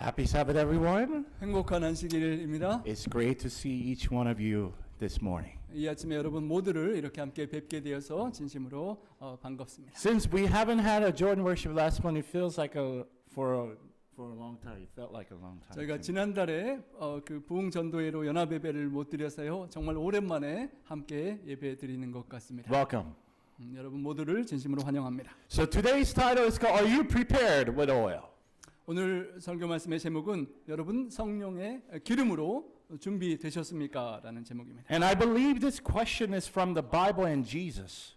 Happy Sabbath, everyone. 행복한 안식일입니다. It's great to see each one of you this morning. 이 아침에 여러분 모두를 이렇게 함께 뵙게 되어서 진심으로 반갑습니다. Since we haven't had a Jordan worship last month, it feels like for a long time. It felt like a long time. 저희가 지난달에 그 부흥 전도회로 연합 예배를 못 드려서요. 정말 오랜만에 함께 예배 드리는 것 같습니다. Welcome. 여러분 모두를 진심으로 환영합니다. So today's title is called, Are You Prepared with Oil? 오늘 설교 말씀의 제목은 여러분 성령의 기름으로 준비되셨습니까? 라는 제목입니다. And I believe this question is from the Bible and Jesus.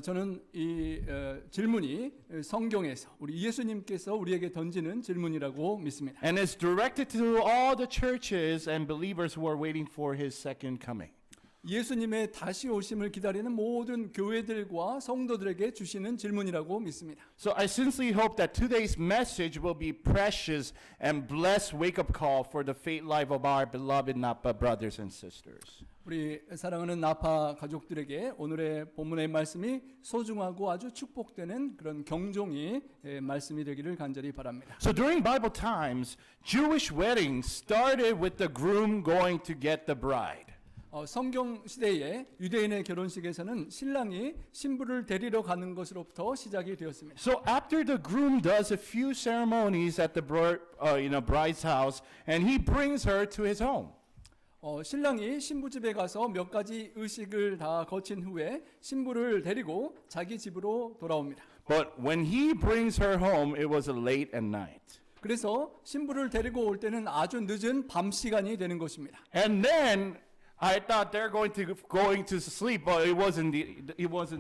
저는 이 질문이 성경에서 우리 예수님께서 우리에게 던지는 질문이라고 믿습니다. And it's directed to all the churches and believers who are waiting for His second coming. 예수님의 다시 오심을 기다리는 모든 교회들과 성도들에게 주시는 질문이라고 믿습니다. So I sincerely hope that today's message will be precious and blessed wake-up call for the faith life of our beloved Napa brothers and sisters. 우리 사랑하는 나파 가족들에게 오늘의 본문의 말씀이 소중하고 아주 축복되는 그런 경종이 말씀이 되기를 간절히 바랍니다. So during Bible times, Jewish weddings started with the groom going to get the bride. 성경 시대에 유대인의 결혼식에서는 신랑이 신부를 데리러 가는 것으로부터 시작이 되었습니다. So after the groom does a few ceremonies at the bride's house, and he brings her to his home. 신랑이 신부 집에 가서 몇 가지 의식을 다 거친 후에 신부를 데리고 자기 집으로 돌아옵니다. But when he brings her home, it was late at night. 그래서 신부를 데리고 올 때는 아주 늦은 밤 시간이 되는 것입니다. And then I thought they're going to sleep, but it wasn't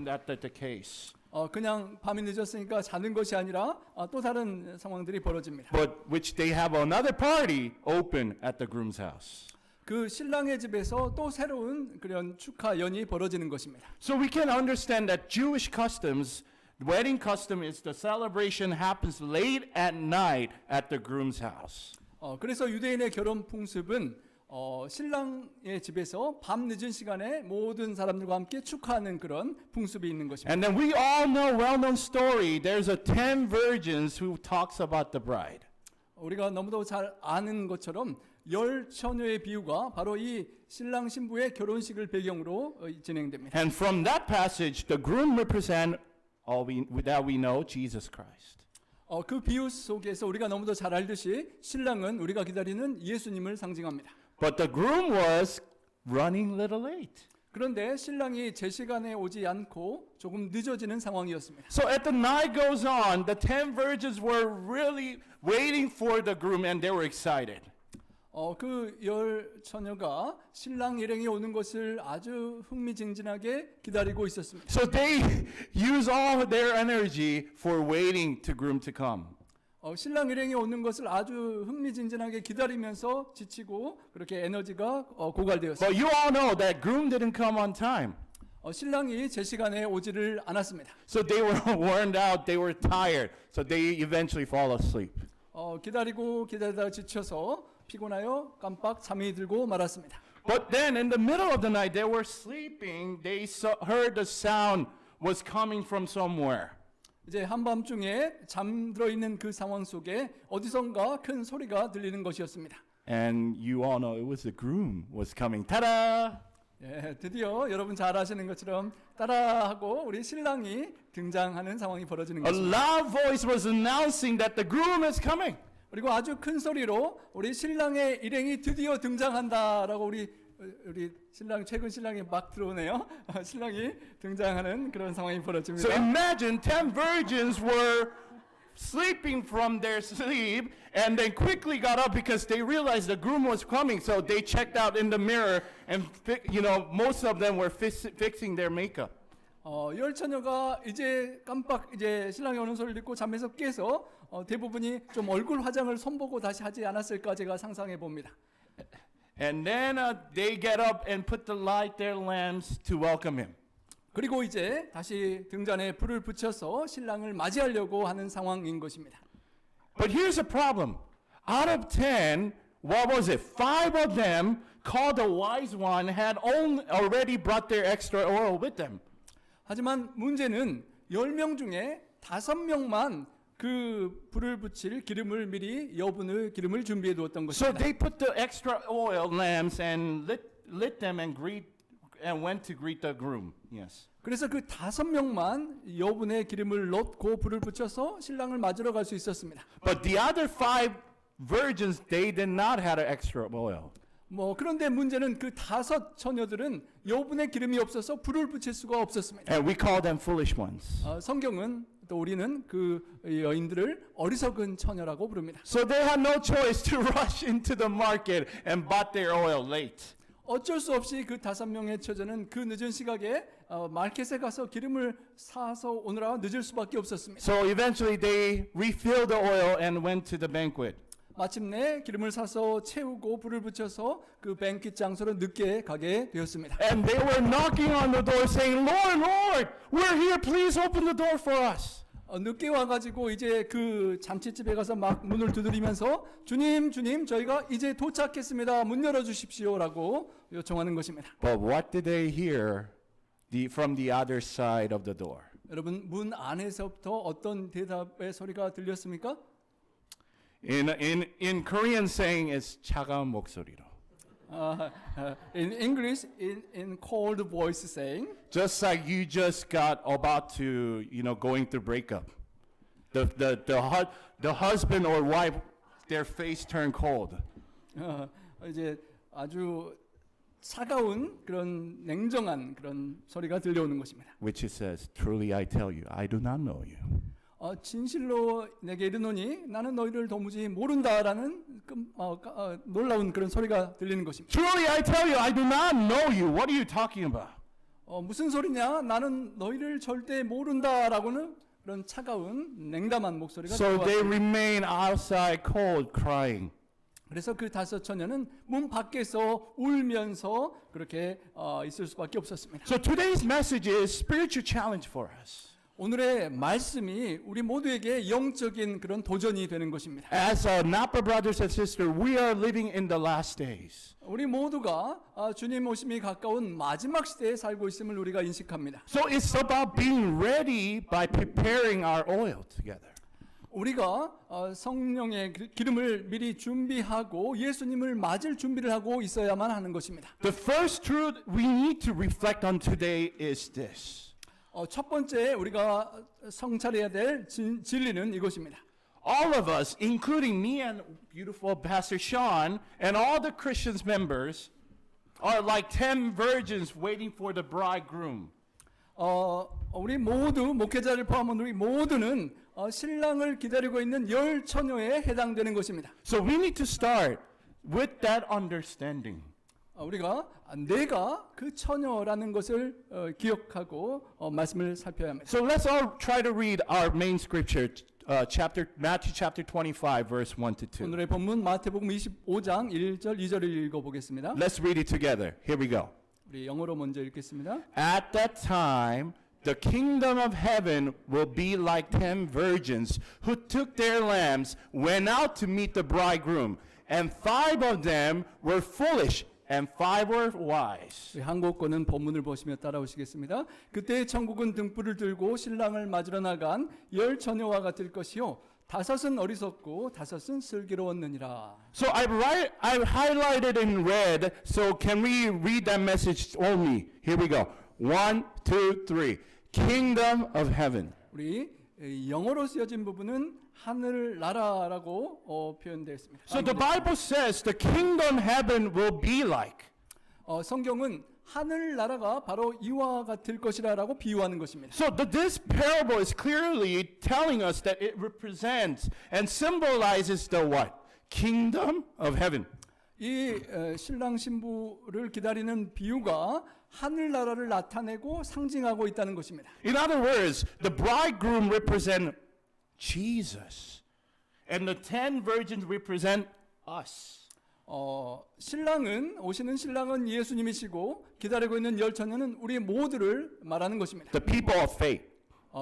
that the case. 그냥 밤이 늦었으니까 자는 것이 아니라 또 다른 상황들이 벌어집니다. But which they have another party open at the groom's house. 그 신랑의 집에서 또 새로운 그런 축하 연이 벌어지는 것입니다. So we can understand that Jewish customs, wedding custom is the celebration happens late at night at the groom's house. 그래서 유대인의 결혼 풍습은 신랑의 집에서 밤 늦은 시간에 모든 사람들과 함께 축하하는 그런 풍습이 있는 것입니다. And then we all know well-known story. There's a 10 virgins who talks about the bride. 우리가 너무도 잘 아는 것처럼 열 처녀의 비유가 바로 이 신랑 신부의 결혼식을 배경으로 진행됩니다. And from that passage, the groom represent that we know, Jesus Christ. 그 비유 속에서 우리가 너무도 잘 알듯이 신랑은 우리가 기다리는 예수님을 상징합니다. But the groom was running a little late. 그런데 신랑이 제 시간에 오지 않고 조금 늦어지는 상황이었습니다. So as the night goes on, the 10 virgins were really waiting for the groom and they were excited. 그 열 처녀가 신랑 일행이 오는 것을 아주 흥미진진하게 기다리고 있었습니다. So they use all their energy for waiting to groom to come. 신랑 일행이 오는 것을 아주 흥미진진하게 기다리면서 지치고 그렇게 에너지가 고갈되었습니다. But you all know that groom didn't come on time. 신랑이 제 시간에 오지를 않았습니다. So they were worn out, they were tired. So they eventually fall asleep. 기다리다가 지쳐서 피곤하여 깜빡 잠이 들고 말았습니다. But then in the middle of the night, they were sleeping. They heard the sound was coming from somewhere. 이제 한밤중에 잠들어 있는 그 상황 속에 어디선가 큰 소리가 들리는 것이었습니다. And you all know it was the groom was coming. Ta-da! 예, 드디어 여러분 잘 아시는 것처럼 따라하고 우리 신랑이 등장하는 상황이 벌어지는 A 것입니다. loud voice was announcing that the groom is coming. 그리고 아주 큰 소리로 우리 신랑의 일행이 드디어 등장한다라고 우리 최근 신랑이 막 들어오네요. 신랑이 등장하는 그런 상황이 벌어집니다. So imagine 10 virgins were sleeping from their sleep and then quickly got up because they realized the groom was coming. So they checked out in the mirror and most of them were fixing their makeup. 열 처녀가 이제 신랑이 오는 소리를 듣고 잠에서 깨서 대부분이 좀 얼굴 화장을 손보고 다시 하지 않았을까 제가 상상해 봅니다. And then they get up and light their lamps to welcome him. 그리고 이제 다시 등잔에 불을 붙여서 신랑을 맞이하려고 하는 상황인 것입니다. But here's the problem. Out of 10, what was it? 5 of them, called the wise one, had already brought their extra oil with them. 하지만 문제는 10명 중에 5명만 그 불을 붙일 기름을 미리 여분의 기름을 준비해 두었던 So 것입니다. they put the extra oil lamps and lit them and went to greet the groom. Yes. 그래서 그 5명만 여분의 기름을 넣고 불을 붙여서 신랑을 맞으러 갈 수 있었습니다. But the other 5 virgins, they did not have extra oil. 그런데 문제는 그 5 처녀들은 여분의 기름이 없어서 불을 붙일 수가 없었습니다. And we call them foolish ones. 성경은 또 우리는 그 여인들을 어리석은 처녀라고 부릅니다. So they had no choice to rush into the market and bought their oil late. 어쩔 수 없이 그 5명의 처녀는 그 늦은 시각에 마켓에 가서 기름을 사서 오느라 늦을 수밖에 없었습니다. So eventually they refilled the oil and went to the banquet. 마침내 기름을 사서 채우고 불을 붙여서 그 뱅킷 장소로 늦게 가게 되었습니다. And they were knocking on the door saying, Lord, Lord, we're here. Please open the door for us. 늦게 와가지고 이제 그 잔치집에 가서 막 문을 두드리면서 주님, 주님, 저희가 이제 도착했습니다. 문 열어주십시오라고 요청하는 것입니다. But what did they hear from the other side of the door? 여러분 문 안에서부터 어떤 대답의 소리가 들렸습니까? In Korean saying is 차가운 목소리로. In English, in cold voice saying, Just like you just got about to, going through breakup. The husband or wife, their face turned cold. 이제 아주 차가운 그런 냉정한 그런 소리가 들려오는 것입니다. Which it says, truly I tell you, I do not know you. 진실로 내게 이르노니 나는 너희를 도무지 모른다라는 놀라운 그런 소리가 들리는 것입니다. Truly I tell you, I do not know you. What are you talking about? 무슨 소리냐? 나는 너희를 절대 모른다라고는 그런 차가운 냉담한 목소리가 So they 들려왔습니다. remain outside cold, crying. 그래서 그 5 처녀는 문 밖에서 울면서 그렇게 있을 수밖에 없었습니다. So today's message is spiritual challenge for us. 오늘의 말씀이 우리 모두에게 영적인 그런 도전이 되는 것입니다. As Napa brothers and sisters, we are living in the last days. 우리 모두가 주님 오심이 가까운 마지막 시대에 살고 있음을 우리가 인식합니다. So it's about being ready by preparing our oil together. 우리가 성령의 기름을 미리 준비하고 예수님을 맞을 준비를 하고 있어야만 하는 것입니다. The first truth we need to reflect on today is this. 첫 번째 우리가 성찰해야 될 진리는 이것입니다. All of us, including me and beautiful Pastor Sean and all the Christians members, are like 10 virgins waiting for the bridegroom. 우리 모두 목회자를 포함한 우리 모두는 신랑을 기다리고 있는 10 처녀에 해당되는 것입니다. So we need to start with that understanding. 우리가 내가 그 처녀라는 것을 기억하고 말씀을 살펴야 합니다. So let's all try to read our main scripture, Matthew chapter 25, verse 1 to 2. 오늘의 본문 마태복음 25장 1절 2절을 읽어보겠습니다. Let's read it together. Here we go. 우리 영어로 먼저 읽겠습니다. At that time, the kingdom of heaven will be like 10 virgins who took their lamps, went out to meet the bridegroom, and 5 of them were foolish, and 5 were wise. 우리 한국권은 본문을 보시며 따라오시겠습니다. 그때 천국은 등불을 들고 신랑을 맞으러 나간 10 처녀와 같을 것이요 5은 어리석고 5은 슬기로웠느니라. So I've highlighted in red. So can we read that message only? Here we go. 1, 2, 3. Kingdom of heaven. 우리 영어로 쓰여진 부분은 하늘 나라라고 표현되어 있습니다. So the Bible says the kingdom heaven will be like. 성경은 하늘 나라가 바로 이와 같을 것이라라고 비유하는 것입니다. So this parable is clearly telling us that it represents and symbolizes the what? Kingdom of heaven. 이 신랑 신부를 기다리는 비유가 하늘 나라를 나타내고 상징하고 있다는 것입니다. In other words, the bridegroom represent Jesus, and the 10 virgins represent us. 오시는 신랑은 예수님이시고 기다리고 있는 10 처녀는 우리 모두를 말하는 것입니다. The people of faith.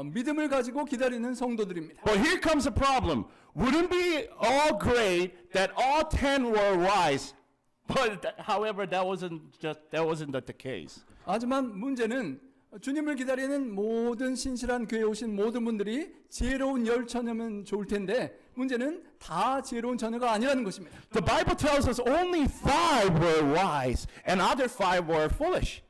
믿음을 가지고 기다리는 성도들입니다. But here comes a problem. Wouldn't be all great that all 10 were wise? But however, that wasn't the case. 하지만 문제는 주님을 기다리는 모든 신실한 교회에 오신 모든 분들이 지혜로운 10처녀면 좋을 텐데 문제는 다 지혜로운 처녀가 아니라는 것입니다. The Bible tells us only 5 were wise and other 5 were foolish.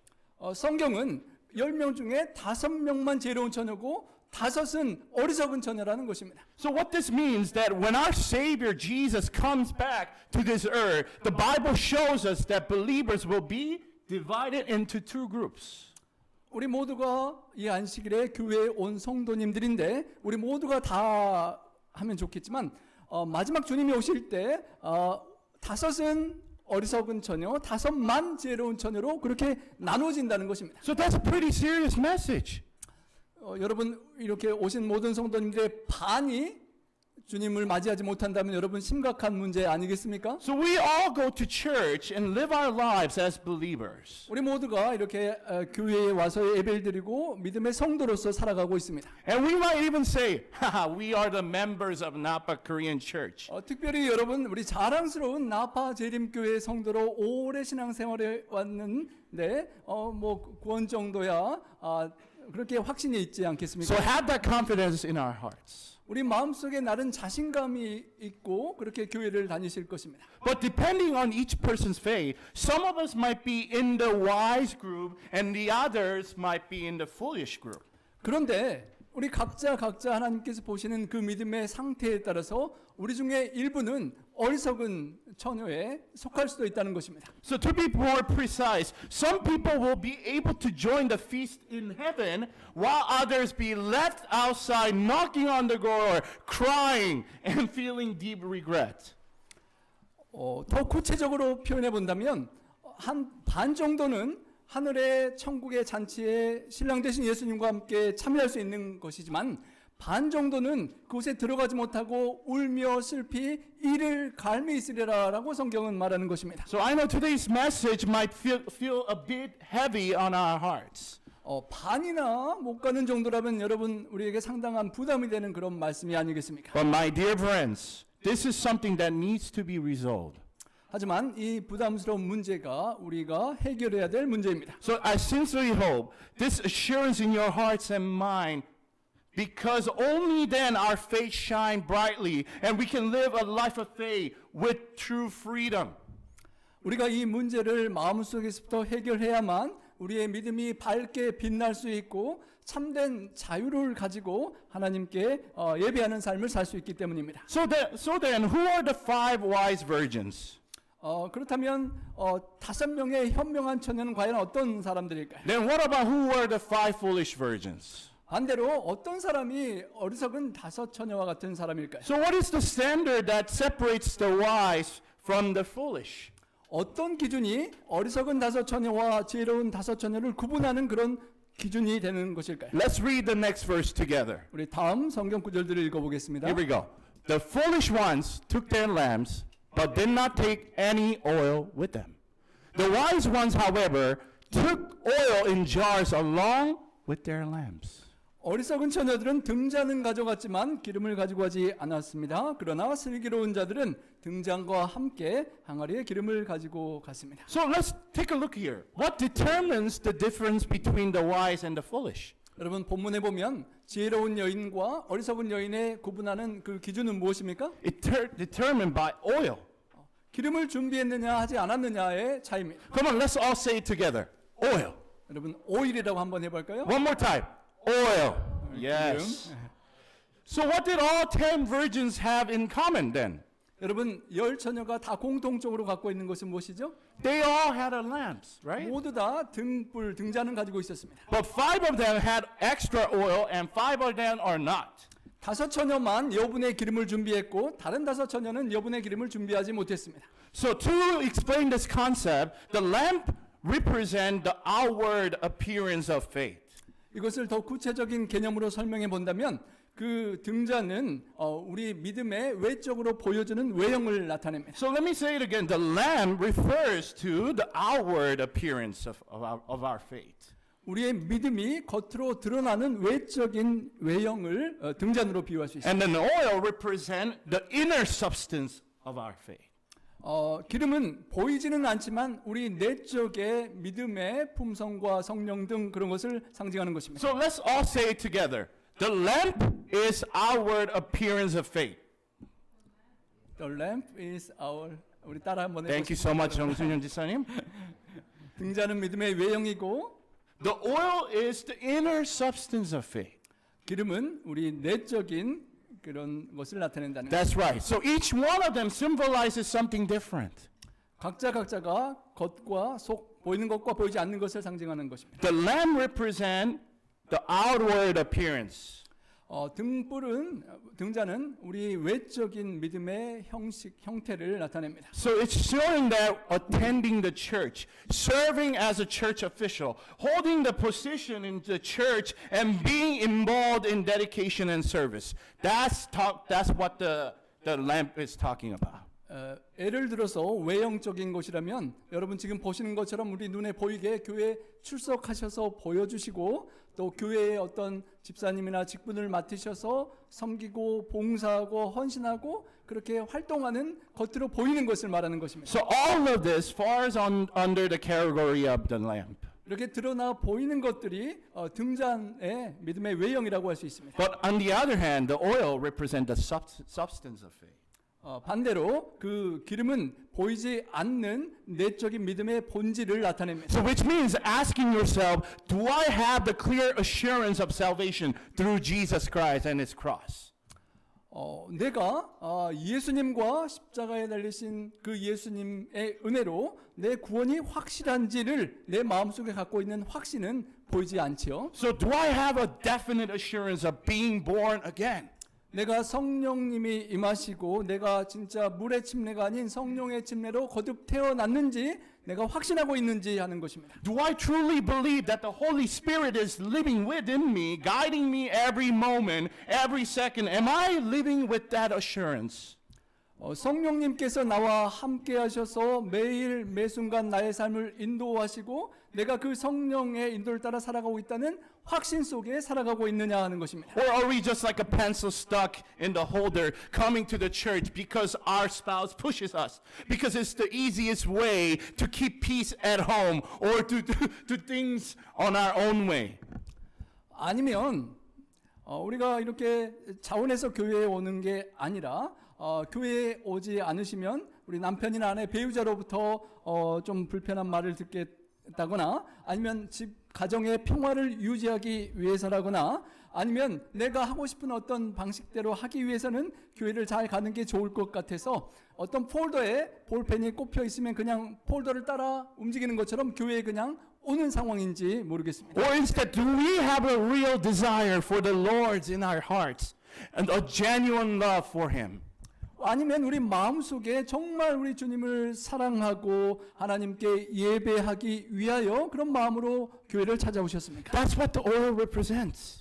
성경은 10명 중에 5명만 지혜로운 처녀고 5은 어리석은 처녀라는 것입니다. So what this means that when our Savior Jesus comes back to this earth, the Bible shows us that believers will be divided into 2 groups. 우리 모두가 이 안식일에 교회에 온 성도님들인데 우리 모두가 다 하면 좋겠지만 마지막 주님이 오실 때 5은 어리석은 처녀, 5만 지혜로운 처녀로 그렇게 나눠진다는 것입니다. So that's a pretty serious message. 여러분 이렇게 오신 모든 성도님들의 반이 주님을 맞이하지 못한다면 여러분 심각한 문제 아니겠습니까? So we all go to church and live our lives as believers. 우리 모두가 이렇게 교회에 와서 예배를 드리고 믿음의 성도로서 살아가고 있습니다. And we might even say, haha, we are the members of Napa Korean Church. 특별히 여러분 우리 자랑스러운 나파 재림교회 성도로 오래 신앙생활에 왔는데 뭐 구원 정도야 그렇게 확신이 있지 않겠습니까? So have that confidence in our hearts. 우리 마음속에 나른 자신감이 있고 그렇게 교회를 다니실 것입니다. But depending on each person's faith, some of us might be in the wise group and the others might be in the foolish group. 그런데 우리 각자 하나님께서 보시는 그 믿음의 상태에 따라서 우리 중에 일부는 어리석은 처녀에 속할 수도 있다는 것입니다. So to be more precise, some people will be able to join the feast in heaven while others be left outside knocking on the door, crying and feeling deep regret. 더 구체적으로 표현해 본다면 한 반 정도는 하늘의 천국의 잔치에 신랑 되신 예수님과 함께 참여할 수 있는 것이지만 반 정도는 그곳에 들어가지 못하고 울며 슬피 이를 갈미 있으리라라고 성경은 말하는 것입니다. So I know today's message might feel a bit heavy on our hearts. 반이나 못 가는 정도라면 여러분 우리에게 상당한 부담이 되는 그런 말씀이 아니겠습니까? But my dear friends, this is something that needs to be resolved. 하지만 이 부담스러운 문제가 우리가 해결해야 될 문제입니다. So I sincerely hope this assurance in your hearts and mind, because only then our faith shine brightly and we can live a life of faith with true freedom. 우리가 이 문제를 마음속에서부터 해결해야만 우리의 믿음이 밝게 빛날 수 있고 참된 자유를 가지고 하나님께 예배하는 삶을 살 수 있기 때문입니다. So then, who are the 5 wise virgins? 그렇다면 5명의 현명한 처녀는 과연 어떤 사람들일까요? Then what about who were the 5 foolish virgins? 반대로 어떤 사람이 어리석은 5 처녀와 같은 사람일까요? So what is the standard that separates the wise from the foolish? 어떤 기준이 어리석은 5 처녀와 지혜로운 5 처녀를 구분하는 그런 기준이 되는 것일까요? Let's read the next verse together. 우리 다음 성경 구절들을 읽어보겠습니다. Here we go. The foolish ones took their lamps, but did not take any oil with them. The wise ones, however, took oil in jars along with their lamps. 어리석은 처녀들은 등잔은 가져갔지만 기름을 가지고 가지 않았습니다. 그러나 슬기로운 자들은 등잔과 함께 항아리에 기름을 가지고 갔습니다. So let's take a look here. What determines the difference between the wise and the foolish? 여러분 본문에 보면 지혜로운 여인과 어리석은 여인의 구분하는 그 기준은 무엇입니까? Determined by oil. 기름을 준비했느냐 하지 않았느냐의 차이입니다. Come on, let's all say it together. Oil. 여러분 오일이라고 한번 해볼까요? One more time. Oil. Yes. So what did all 10 virgins have in common then? 여러분 10 처녀가 다 공통적으로 갖고 있는 것은 무엇이죠? They all had a lamps, right? 모두 다 등불, 등잔은 가지고 있었습니다. But 5 of them had extra oil and 5 of them are not. 5 처녀만 여분의 기름을 준비했고 다른 5 처녀는 여분의 기름을 준비하지 못했습니다. So to explain this concept, the lamp represent the outward appearance of faith. 이것을 더 구체적인 개념으로 설명해 본다면 그 등잔은 우리 믿음의 외적으로 보여주는 외형을 나타냅니다. So let me say it again. The lamp refers to the outward appearance of our faith. 우리의 믿음이 겉으로 드러나는 외적인 외형을 등잔으로 비유할 수 있습니다. And then the oil represent the inner substance of our faith. 기름은 보이지는 않지만 우리 내적의 믿음의 품성과 성령 등 그런 것을 상징하는 것입니다. So let's all say it together. The lamp is outward appearance of faith. The lamp is our 우리 따라 한번 Thank you so much, 정순현 지사님. 등자는 믿음의 외형이고 The oil is the inner substance of faith. 기름은 우리 내적인 그런 것을 나타낸다는 것. That's right. So each one of them symbolizes something different. 각자가 겉과 속 보이는 것과 보이지 않는 것을 상징하는 것입니다. The lamp represent the outward appearance. 등자는 우리 외적인 믿음의 형태를 나타냅니다. So it's showing that attending the church, serving as a church official, holding the position in the church, and being involved in dedication and service. That's what the lamp is talking about. 예를 들어서 외형적인 것이라면 여러분 지금 보시는 것처럼 우리 눈에 보이게 교회에 출석하셔서 보여주시고 또 교회의 어떤 집사님이나 직분을 맡으셔서 섬기고 봉사하고 헌신하고 그렇게 활동하는 겉으로 보이는 것을 말하는 것입니다. So all of this falls under the category of the lamp. 이렇게 드러나 보이는 것들이 등잔의 믿음의 외형이라고 할 수 있습니다. But on the other hand, the oil represents the substance of faith. 반대로 그 기름은 보이지 않는 내적인 믿음의 본질을 나타냅니다. So which means asking yourself, do I have the clear assurance of salvation through Jesus Christ and his cross? 내가 예수님과 십자가에 달리신 그 예수님의 은혜로 내 구원이 확실한지를 내 마음속에 갖고 있는 확신은 보이지 않지요. So do I have a definite assurance of being born again? 내가 성령님이 임하시고 내가 진짜 물의 침례가 아닌 성령의 침례로 거듭 태어났는지 내가 확신하고 있는지 하는 것입니다. Do I truly believe that the Holy Spirit is living within me, guiding me every moment, every second? Am I living with that assurance? 성령님께서 나와 함께 하셔서 매일 매순간 나의 삶을 인도하시고 내가 그 성령의 인도를 따라 살아가고 있다는 확신 속에 살아가고 있느냐 하는 것입니다. Or are we just like a pencil stuck in the holder coming to the church because our spouse pushes us, because it's the easiest way to keep peace at home or to do things on our own way? 아니면 우리가 이렇게 자원해서 교회에 오는 게 아니라 교회에 오지 않으시면 우리 남편이나 아내 배우자로부터 좀 불편한 말을 듣겠다거나 아니면 집 가정의 평화를 유지하기 위해서라거나 아니면 내가 하고 싶은 어떤 방식대로 하기 위해서는 교회를 잘 가는 게 좋을 것 같아서 어떤 폴더에 볼펜이 꼽혀 있으면 그냥 폴더를 따라 움직이는 것처럼 교회에 그냥 오는 상황인지 모르겠습니다. Or instead, do we have a real desire for the Lord in our hearts and a genuine love for him? 아니면 우리 마음속에 정말 우리 주님을 사랑하고 하나님께 예배하기 위하여 그런 마음으로 교회를 찾아오셨습니까? That's what the oil represents.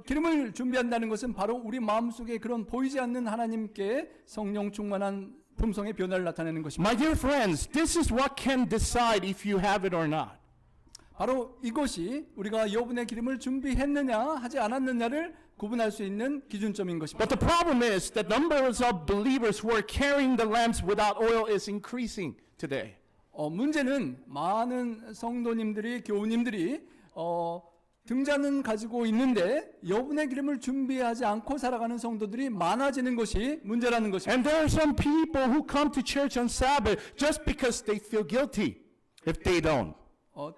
기름을 준비한다는 것은 바로 우리 마음속에 그런 보이지 않는 하나님께 성령 충만한 품성의 변화를 나타내는 것입니다. My dear friends, this is what can decide if you have it or not. 바로 이것이 우리가 여분의 기름을 준비했느냐 하지 않았느냐를 구분할 수 있는 기준점인 것입니다. But the problem is that numbers of believers who are carrying the lamps without oil is increasing today. 문제는 많은 성도님들이 교우님들이 등잔은 가지고 있는데 여분의 기름을 준비하지 않고 살아가는 성도들이 많아지는 것이 문제라는 것입니다. And there are some people who come to church on Sabbath just because they feel guilty if they don't.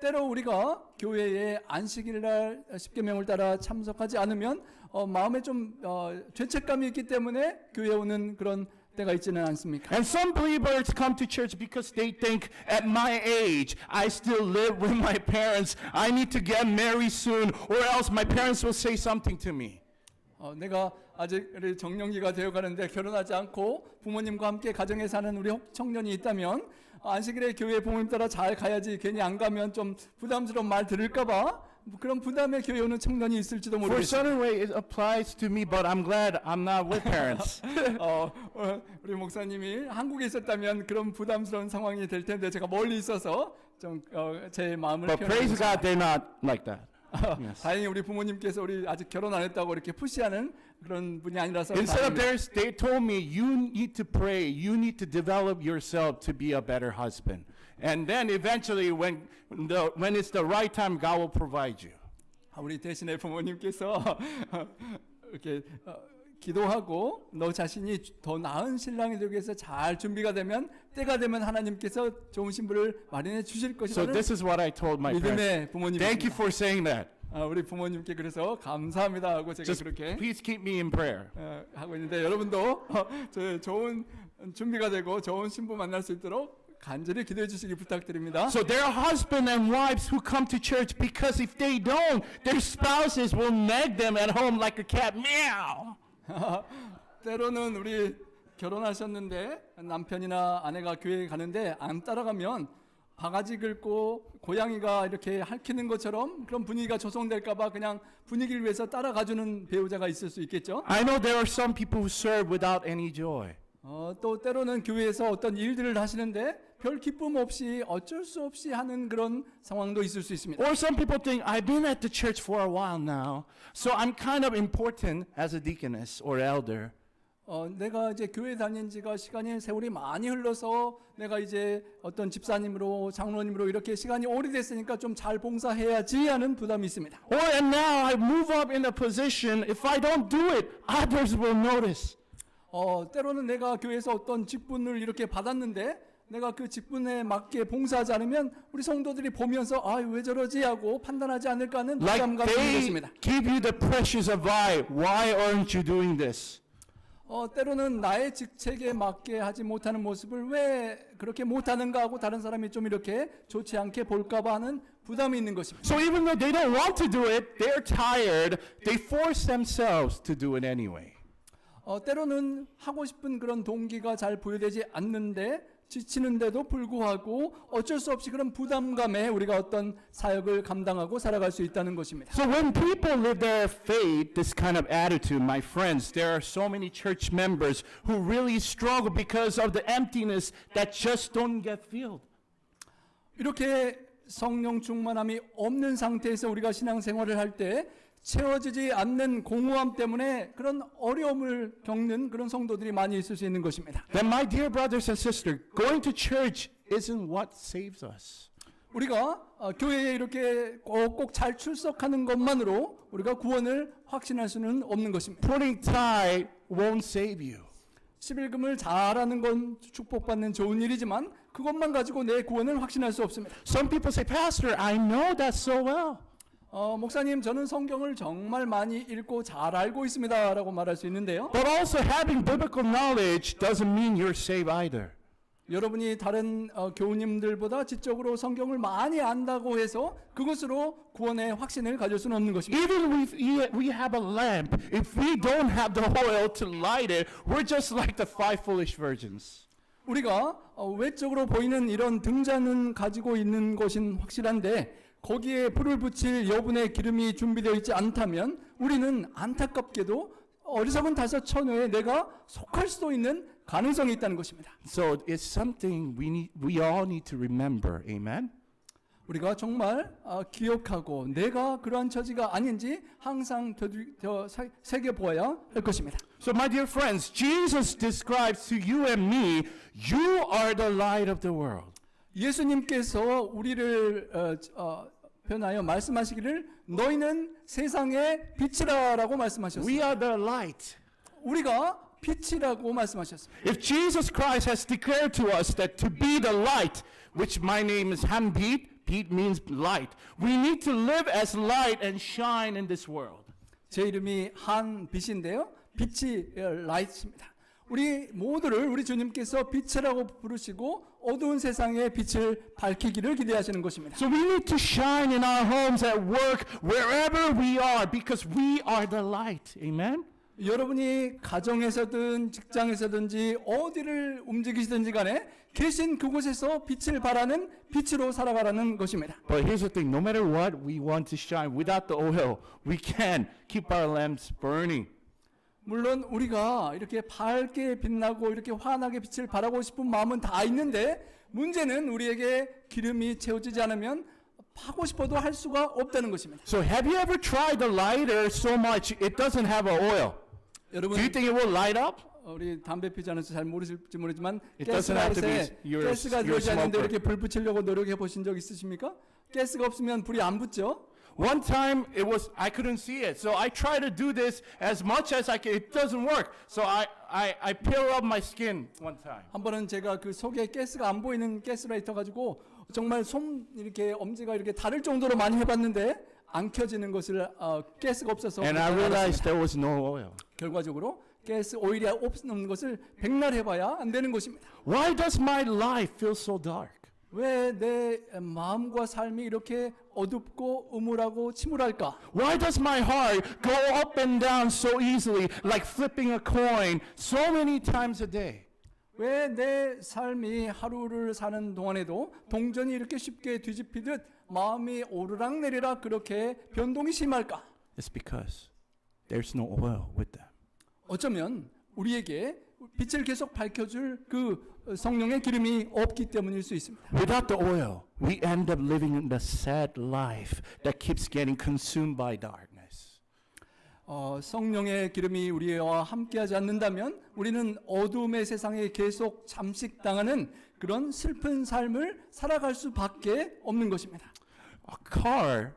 때로 우리가 교회에 안식일날 십계명을 따라 참석하지 않으면 마음에 좀 죄책감이 있기 때문에 교회에 오는 그런 때가 있지는 않습니까? And some believers come to church because they think, at my age, I still live with my parents. I need to get married soon, or else my parents will say something to me. 내가 아직 정년기가 되어가는데 결혼하지 않고 부모님과 함께 가정에 사는 우리 청년이 있다면 안식일에 교회 부모님 따라 잘 가야지 괜히 안 가면 좀 부담스러운 말 들을까봐 그런 부담에 교회 오는 청년이 있을지도 For 모르겠어요. certain way, it applies to me, but I'm glad I'm not with parents. 우리 목사님이 한국에 있었다면 그런 부담스러운 상황이 될 텐데 제가 멀리 있어서 좀 제 마음을 But praise 표현하고 God, they're not like that. Yes. 다행히 우리 부모님께서 우리 아직 결혼 안 했다고 이렇게 푸시하는 그런 분이 아니라서 Instead of 다행입니다. theirs, they told me, you need to pray, you need to develop yourself to be a better husband. And then eventually, when it's the right time, God will provide you. 우리 대신에 부모님께서 이렇게 기도하고 너 자신이 더 나은 신랑이 되기 위해서 잘 준비가 되면 때가 되면 하나님께서 좋은 신부를 마련해 주실 So 것이라는 this is what I told my parents. 믿음의 부모님입니다. Thank you for saying that. 우리 부모님께 그래서 감사합니다 하고 제가 Just 그렇게 please keep me in prayer. 하고 있는데 여러분도 저 좋은 준비가 되고 좋은 신부 만날 수 있도록 간절히 기도해 주시기 부탁드립니다. So there are husbands and wives who come to church because if they don't, their spouses will nag them at home like a cat. Meow. 때로는 우리 결혼하셨는데 남편이나 아내가 교회에 가는데 안 따라가면 바가지 긁고 고양이가 이렇게 핥히는 것처럼 그런 분위기가 조성될까봐 그냥 분위기를 위해서 따라가주는 배우자가 있을 수 있겠죠. I know there are some people who serve without any joy. 또 때로는 교회에서 어떤 일들을 하시는데 별 기쁨 없이 어쩔 수 없이 하는 그런 상황도 있을 수 있습니다. Or some people think, I've been at the church for a while now, so I'm kind of important as a deaconess or elder. 내가 이제 교회 다닌 지가 시간이 세월이 많이 흘러서 내가 이제 어떤 집사님으로 장로님으로 이렇게 시간이 오래됐으니까 좀 잘 봉사해야지 하는 부담이 있습니다. Or and now I move up in a position, if I don't do it, others will notice. 때로는 내가 교회에서 어떤 직분을 이렇게 받았는데 내가 그 직분에 맞게 봉사하지 않으면 우리 성도들이 보면서 왜 저러지 하고 판단하지 않을까 하는 Like 부담감이 있는 they 것입니다. give you the precious advice, why aren't you doing this? 때로는 나의 직책에 맞게 하지 못하는 모습을 왜 그렇게 못하는가 하고 다른 사람이 좀 이렇게 좋지 않게 볼까봐 하는 부담이 있는 것입니다. So even though they don't want to do it, they're tired, they force themselves to do it anyway. 때로는 하고 싶은 그런 동기가 잘 부여되지 않는데 지치는데도 불구하고 어쩔 수 없이 그런 부담감에 우리가 어떤 사역을 감당하고 살아갈 수 있다는 것입니다. So when people live their faith, this kind of attitude, my friends, there are so many church members who really struggle because of the emptiness that just don't get filled. 이렇게 성령 충만함이 없는 상태에서 우리가 신앙생활을 할 때 채워지지 않는 공허함 때문에 그런 어려움을 겪는 그런 성도들이 많이 있을 수 있는 것입니다. Then my dear brothers and sisters, going to church isn't what saves us. 우리가 교회에 이렇게 꼭 잘 출석하는 것만으로 우리가 구원을 확신할 수는 없는 것입니다. Putting tithe won't save you. 11금을 잘하는 건 축복받는 좋은 일이지만 그것만 가지고 내 구원을 확신할 수 없습니다. Some people say, Pastor, I know that so well. 목사님, 저는 성경을 정말 많이 읽고 잘 알고 있습니다 라고 말할 수 있는데요. But also having biblical knowledge doesn't mean you're saved either. 여러분이 다른 교우님들보다 지적으로 성경을 많이 안다고 해서 그것으로 구원의 확신을 가질 수는 없는 것입니다. Even if we have a lamp, if we don't have the oil to light it, we're just like the 5 foolish virgins. 우리가 외적으로 보이는 이런 등잔은 가지고 있는 것은 확실한데 거기에 불을 붙일 여분의 기름이 준비되어 있지 않다면 우리는 안타깝게도 어리석은 다섯 처녀에 내가 속할 수도 있는 가능성이 있다는 것입니다. So it's something we all need to remember. Amen. 우리가 정말 기억하고 내가 그러한 처지가 아닌지 항상 새겨보아야 할 것입니다. So my dear friends, Jesus describes to you and me, you are the light of the world. 예수님께서 우리를 표현하여 말씀하시기를 너희는 세상의 빛이라라고 말씀하셨습니다. We are the light. 우리가 빛이라고 말씀하셨습니다. If Jesus Christ has declared to us that to be the light, which my name is 한빛, 빛 means light, we need to live as light and shine in this world. 제 이름이 한빛인데요. 빛이 라이트입니다. 우리 모두를 우리 주님께서 빛이라고 부르시고 어두운 세상에 빛을 밝히기를 기대하시는 것입니다. So we need to shine in our homes, at work, wherever we are, because we are the light. Amen? 여러분이 가정에서든 직장에서든지 어디를 움직이시든지 간에 계신 그곳에서 빛을 발하는 빛으로 살아가라는 것입니다. But here's the thing, no matter what we want to shine, without the oil, we can't keep our lamps burning. 물론 우리가 이렇게 밝게 빛나고 이렇게 환하게 빛을 발하고 싶은 마음은 다 있는데 문제는 우리에게 기름이 채워지지 않으면 하고 싶어도 할 수가 없다는 것입니다. So have you ever tried the lighter so much it doesn't have an oil? 여러분 Do you think it will light up? 우리 담배 피지 않아서 잘 모르실지 모르지만 It doesn't have to be 가스라이트에 your 가스가 들어오지 않는데 smoker. 이렇게 불 붙이려고 노력해 보신 적 있으십니까? 가스가 없으면 불이 안 붙죠. One time I couldn't see it, so I try to do this as much as I can. It doesn't work, so I peel up my skin one time. 한 번은 제가 그 속에 가스가 안 보이는 가스라이터 가지고 정말 손 이렇게 엄지가 이렇게 다를 정도로 많이 해봤는데 안 켜지는 것을 가스가 없어서 And I realized there was no oil. 결과적으로 가스 오일이 없는 것을 백날 해봐야 안 되는 것입니다. Why does my life feel so dark? 왜 내 마음과 삶이 이렇게 어둡고 음울하고 침울할까? Why does my heart go up and down so easily, like flipping a coin, so many times a day? 왜 내 삶이 하루를 사는 동안에도 동전이 이렇게 쉽게 뒤집히듯 마음이 오르락내리락 그렇게 변동이 심할까? It's because there's no oil with them. 어쩌면 우리에게 빛을 계속 밝혀줄 그 성령의 기름이 없기 때문일 수 있습니다. Without the oil, we end up living the sad life that keeps getting consumed by darkness. 성령의 기름이 우리와 함께하지 않는다면 우리는 어둠의 세상에 계속 잠식당하는 그런 슬픈 삶을 살아갈 수밖에 없는 것입니다. A car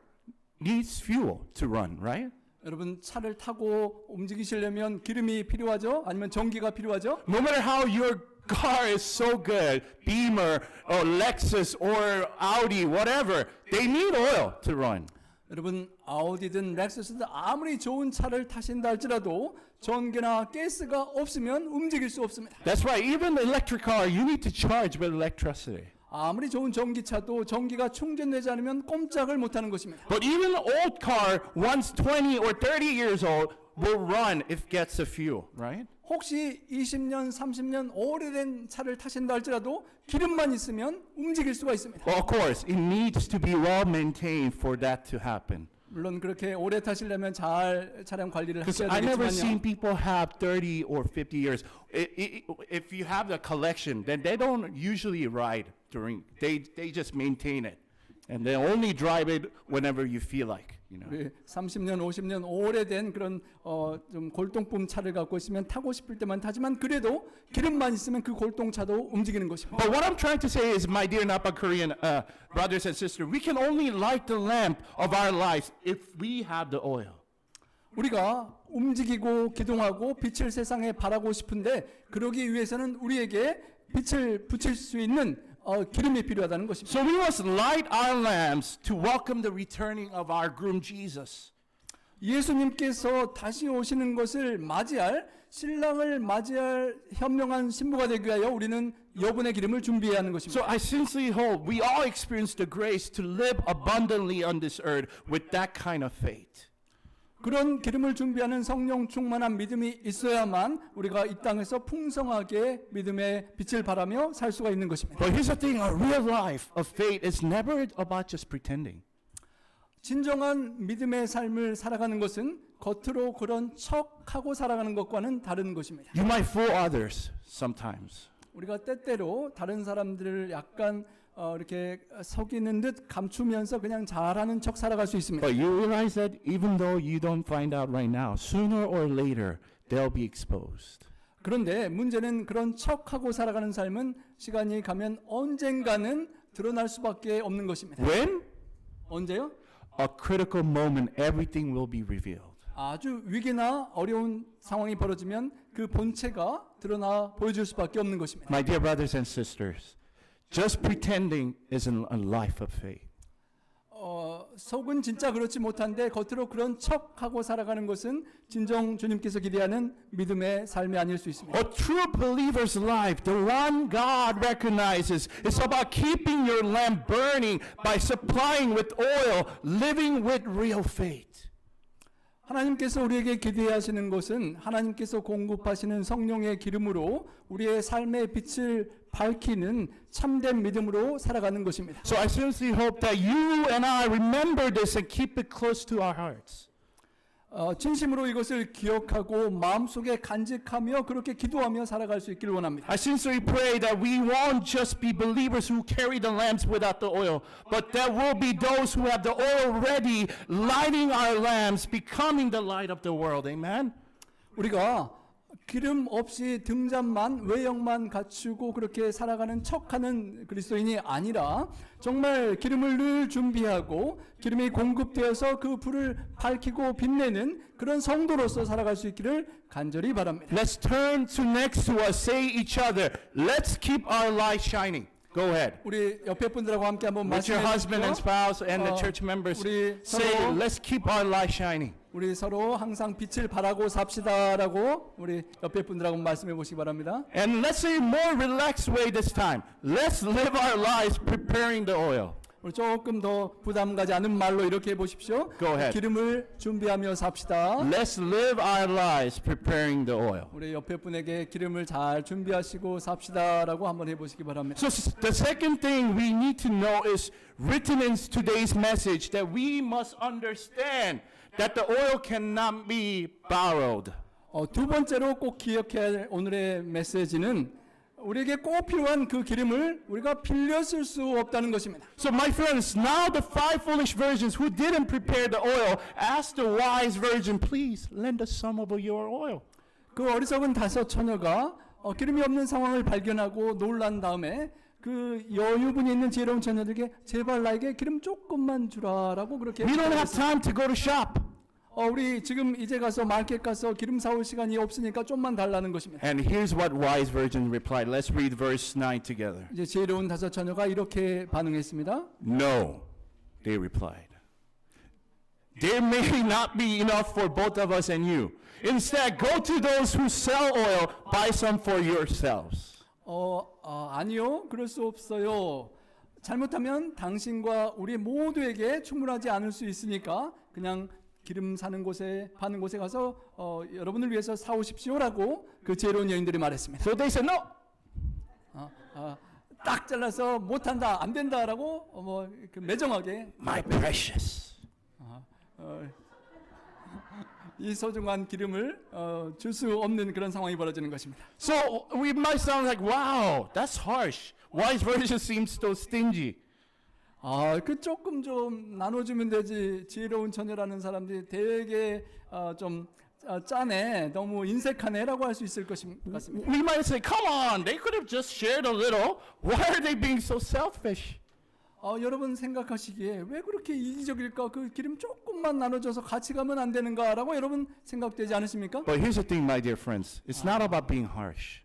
needs fuel to run, right? 여러분 차를 타고 움직이시려면 기름이 필요하죠? 아니면 전기가 필요하죠? No matter how your car is so good, Beamer or Lexus or Audi, whatever, they need oil to run. 여러분 아우디든 렉서스든 아무리 좋은 차를 타신다 할지라도 전기나 가스가 없으면 움직일 수 없습니다. That's right. Even the electric car, you need to charge with electricity. 아무리 좋은 전기차도 전기가 충전되지 않으면 꼼짝을 못하는 것입니다. But even an old car, once 20 or 30 years old, will run if it gets the fuel, right? 혹시 20년, 30년 오래된 차를 타신다 할지라도 기름만 있으면 움직일 수가 있습니다. Well, of course, it needs to be well maintained for that to happen. 물론 그렇게 오래 타시려면 잘 차량 관리를 Because 하셔야 I never 되겠지만요. seen people have 30 or 50 years. If you have the collection, then they don't usually ride during. They just maintain it, and they only drive it whenever you feel like. You know. 30년, 50년 오래된 그런 좀 골동품 차를 갖고 있으면 타고 싶을 때만 타지만 그래도 기름만 있으면 그 골동차도 움직이는 것입니다. But what I'm trying to say is, my dear Napa Korean brothers and sisters, we can only light the lamp of our lives if we have the oil. 우리가 움직이고 기동하고 빛을 세상에 발하고 싶은데 그러기 위해서는 우리에게 빛을 붙일 수 있는 기름이 필요하다는 것입니다. So we must light our lamps to welcome the returning of our groom Jesus. 예수님께서 다시 오시는 것을 맞이할 신랑을 맞이할 현명한 신부가 되기 위하여 우리는 여분의 기름을 준비해야 하는 것입니다. So I sincerely hope we all experience the grace to live abundantly on this earth with that kind of faith. 그런 기름을 준비하는 성령 충만한 믿음이 있어야만 우리가 이 땅에서 풍성하게 믿음의 빛을 발하며 살 수가 있는 것입니다. But here's the thing, a real life of faith is never about just pretending. 진정한 믿음의 삶을 살아가는 것은 겉으로 그런 척하고 살아가는 것과는 다른 것입니다. You might fool others sometimes. 우리가 때때로 다른 사람들을 약간 이렇게 속이는 듯 감추면서 그냥 잘하는 척 살아갈 수 있습니다. But you realize that even though you don't find out right now, sooner or later they'll be exposed. 그런데 문제는 그런 척하고 살아가는 삶은 시간이 가면 언젠가는 드러날 수밖에 없는 것입니다. When? 언제요? A critical moment, everything will be revealed. 아주 위기나 어려운 상황이 벌어지면 그 본체가 드러나 보여줄 수밖에 없는 것입니다. My dear brothers and sisters, just pretending isn't a life of faith. 속은 진짜 그렇지 못한데 겉으로 그런 척하고 살아가는 것은 진정 주님께서 기대하는 믿음의 삶이 아닐 수 있습니다. A true believer's life, the one God recognizes, is about keeping your lamp burning by supplying with oil, living with real faith. 하나님께서 우리에게 기대하시는 것은 하나님께서 공급하시는 성령의 기름으로 우리의 삶의 빛을 밝히는 참된 믿음으로 살아가는 것입니다. So I sincerely hope that you and I remember this and keep it close to our hearts. 진심으로 이것을 기억하고 마음속에 간직하며 그렇게 기도하며 살아갈 수 있기를 원합니다. I sincerely pray that we won't just be believers who carry the lamps without the oil, but that we'll be those who have the oil ready, lighting our lamps, becoming the light of the world. Amen? 우리가 기름 없이 등잔만 외형만 갖추고 그렇게 살아가는 척하는 그리스도인이 아니라 정말 기름을 늘 준비하고 기름이 공급되어서 그 불을 밝히고 빛내는 그런 성도로서 살아갈 수 있기를 간절히 바랍니다. Let's turn to next to us, say each other, let's keep our light shining. Go ahead. 우리 옆에 분들하고 함께 한번 With your 말씀해 husband and 주십시오. spouse and the 어, church members, 우리 say, 서로 let's keep our light shining. 우리 서로 항상 빛을 발하고 삽시다라고 우리 옆에 분들하고 말씀해 보시기 바랍니다. And let's say more relaxed way this time. Let's live our lives preparing the oil. 우리 조금 더 부담 가지 않은 말로 이렇게 해 보십시오. Go ahead. 기름을 준비하며 삽시다. Let's live our lives preparing the oil. 우리 옆에 분에게 기름을 잘 준비하시고 삽시다라고 한번 해 보시기 바랍니다. So the second thing we need to know is written in today's message that we must understand that the oil cannot be borrowed. 두 번째로 꼭 기억해야 할 오늘의 메시지는 우리에게 꼭 필요한 그 기름을 우리가 빌려 쓸 수 없다는 것입니다. So my friends, now the five foolish virgins who didn't prepare the oil asked the wise virgin, please lend us some of your oil. 그 어리석은 다섯 처녀가 기름이 없는 상황을 발견하고 놀란 다음에 그 여유분이 있는 지혜로운 처녀들에게 제발 나에게 기름 조금만 주라라고 그렇게 We don't have 부탁했습니다. time to go to shop. 우리 지금 이제 가서 마켓 가서 기름 사올 시간이 없으니까 좀만 달라는 것입니다. And here's what wise virgin replied. Let's read verse 9 together. 이제 지혜로운 다섯 처녀가 이렇게 반응했습니다. No, they replied. There may not be enough for both of us and you. Instead, go to those who sell oil, buy some for yourselves. 아니요, 그럴 수 없어요. 잘못하면 당신과 우리 모두에게 충분하지 않을 수 있으니까 그냥 기름 사는 곳에 파는 곳에 가서 여러분을 위해서 사오십시오라고 그 지혜로운 여인들이 말했습니다. So they said, no. 딱 잘라서 못한다, 안 된다라고 그 매정하게 My precious. 이 소중한 기름을 줄 수 없는 그런 상황이 벌어지는 것입니다. So we might sound like, wow, that's harsh. Wise virgin seems so stingy. 그 조금 좀 나눠주면 되지. 지혜로운 처녀라는 사람들이 되게 좀 짜네, 너무 인색하네라고 할 수 있을 것 같습니다. We might say, come on, they could have just shared a little. Why are they being so selfish? 여러분 생각하시기에 왜 그렇게 이기적일까? 그 기름 조금만 나눠줘서 같이 가면 안 되는가라고 여러분 생각되지 않으십니까? But here's the thing, my dear friends. It's not about being harsh.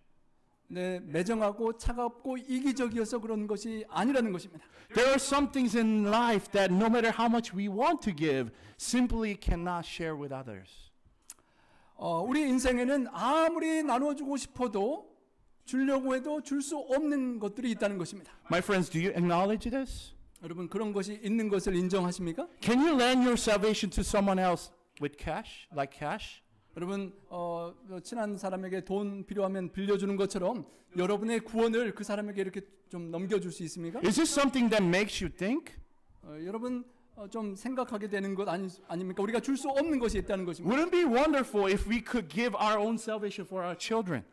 네, 매정하고 차갑고 이기적이어서 그런 것이 아니라는 것입니다. There are some things in life that no matter how much we want to give, simply cannot share with others. 우리 인생에는 아무리 나눠주고 싶어도 주려고 해도 줄 수 없는 것들이 있다는 것입니다. My friends, do you acknowledge this? 여러분 그런 것이 있는 것을 인정하십니까? Can you lend your salvation to someone else with cash, like cash? 여러분 친한 사람에게 돈 필요하면 빌려주는 것처럼 여러분의 구원을 그 사람에게 이렇게 좀 넘겨줄 수 있습니까? Is this something that makes you think? 여러분 좀 생각하게 되는 것 아닙니까? 우리가 줄 수 없는 것이 있다는 것입니다. Wouldn't it be wonderful if we could give our own salvation for our children?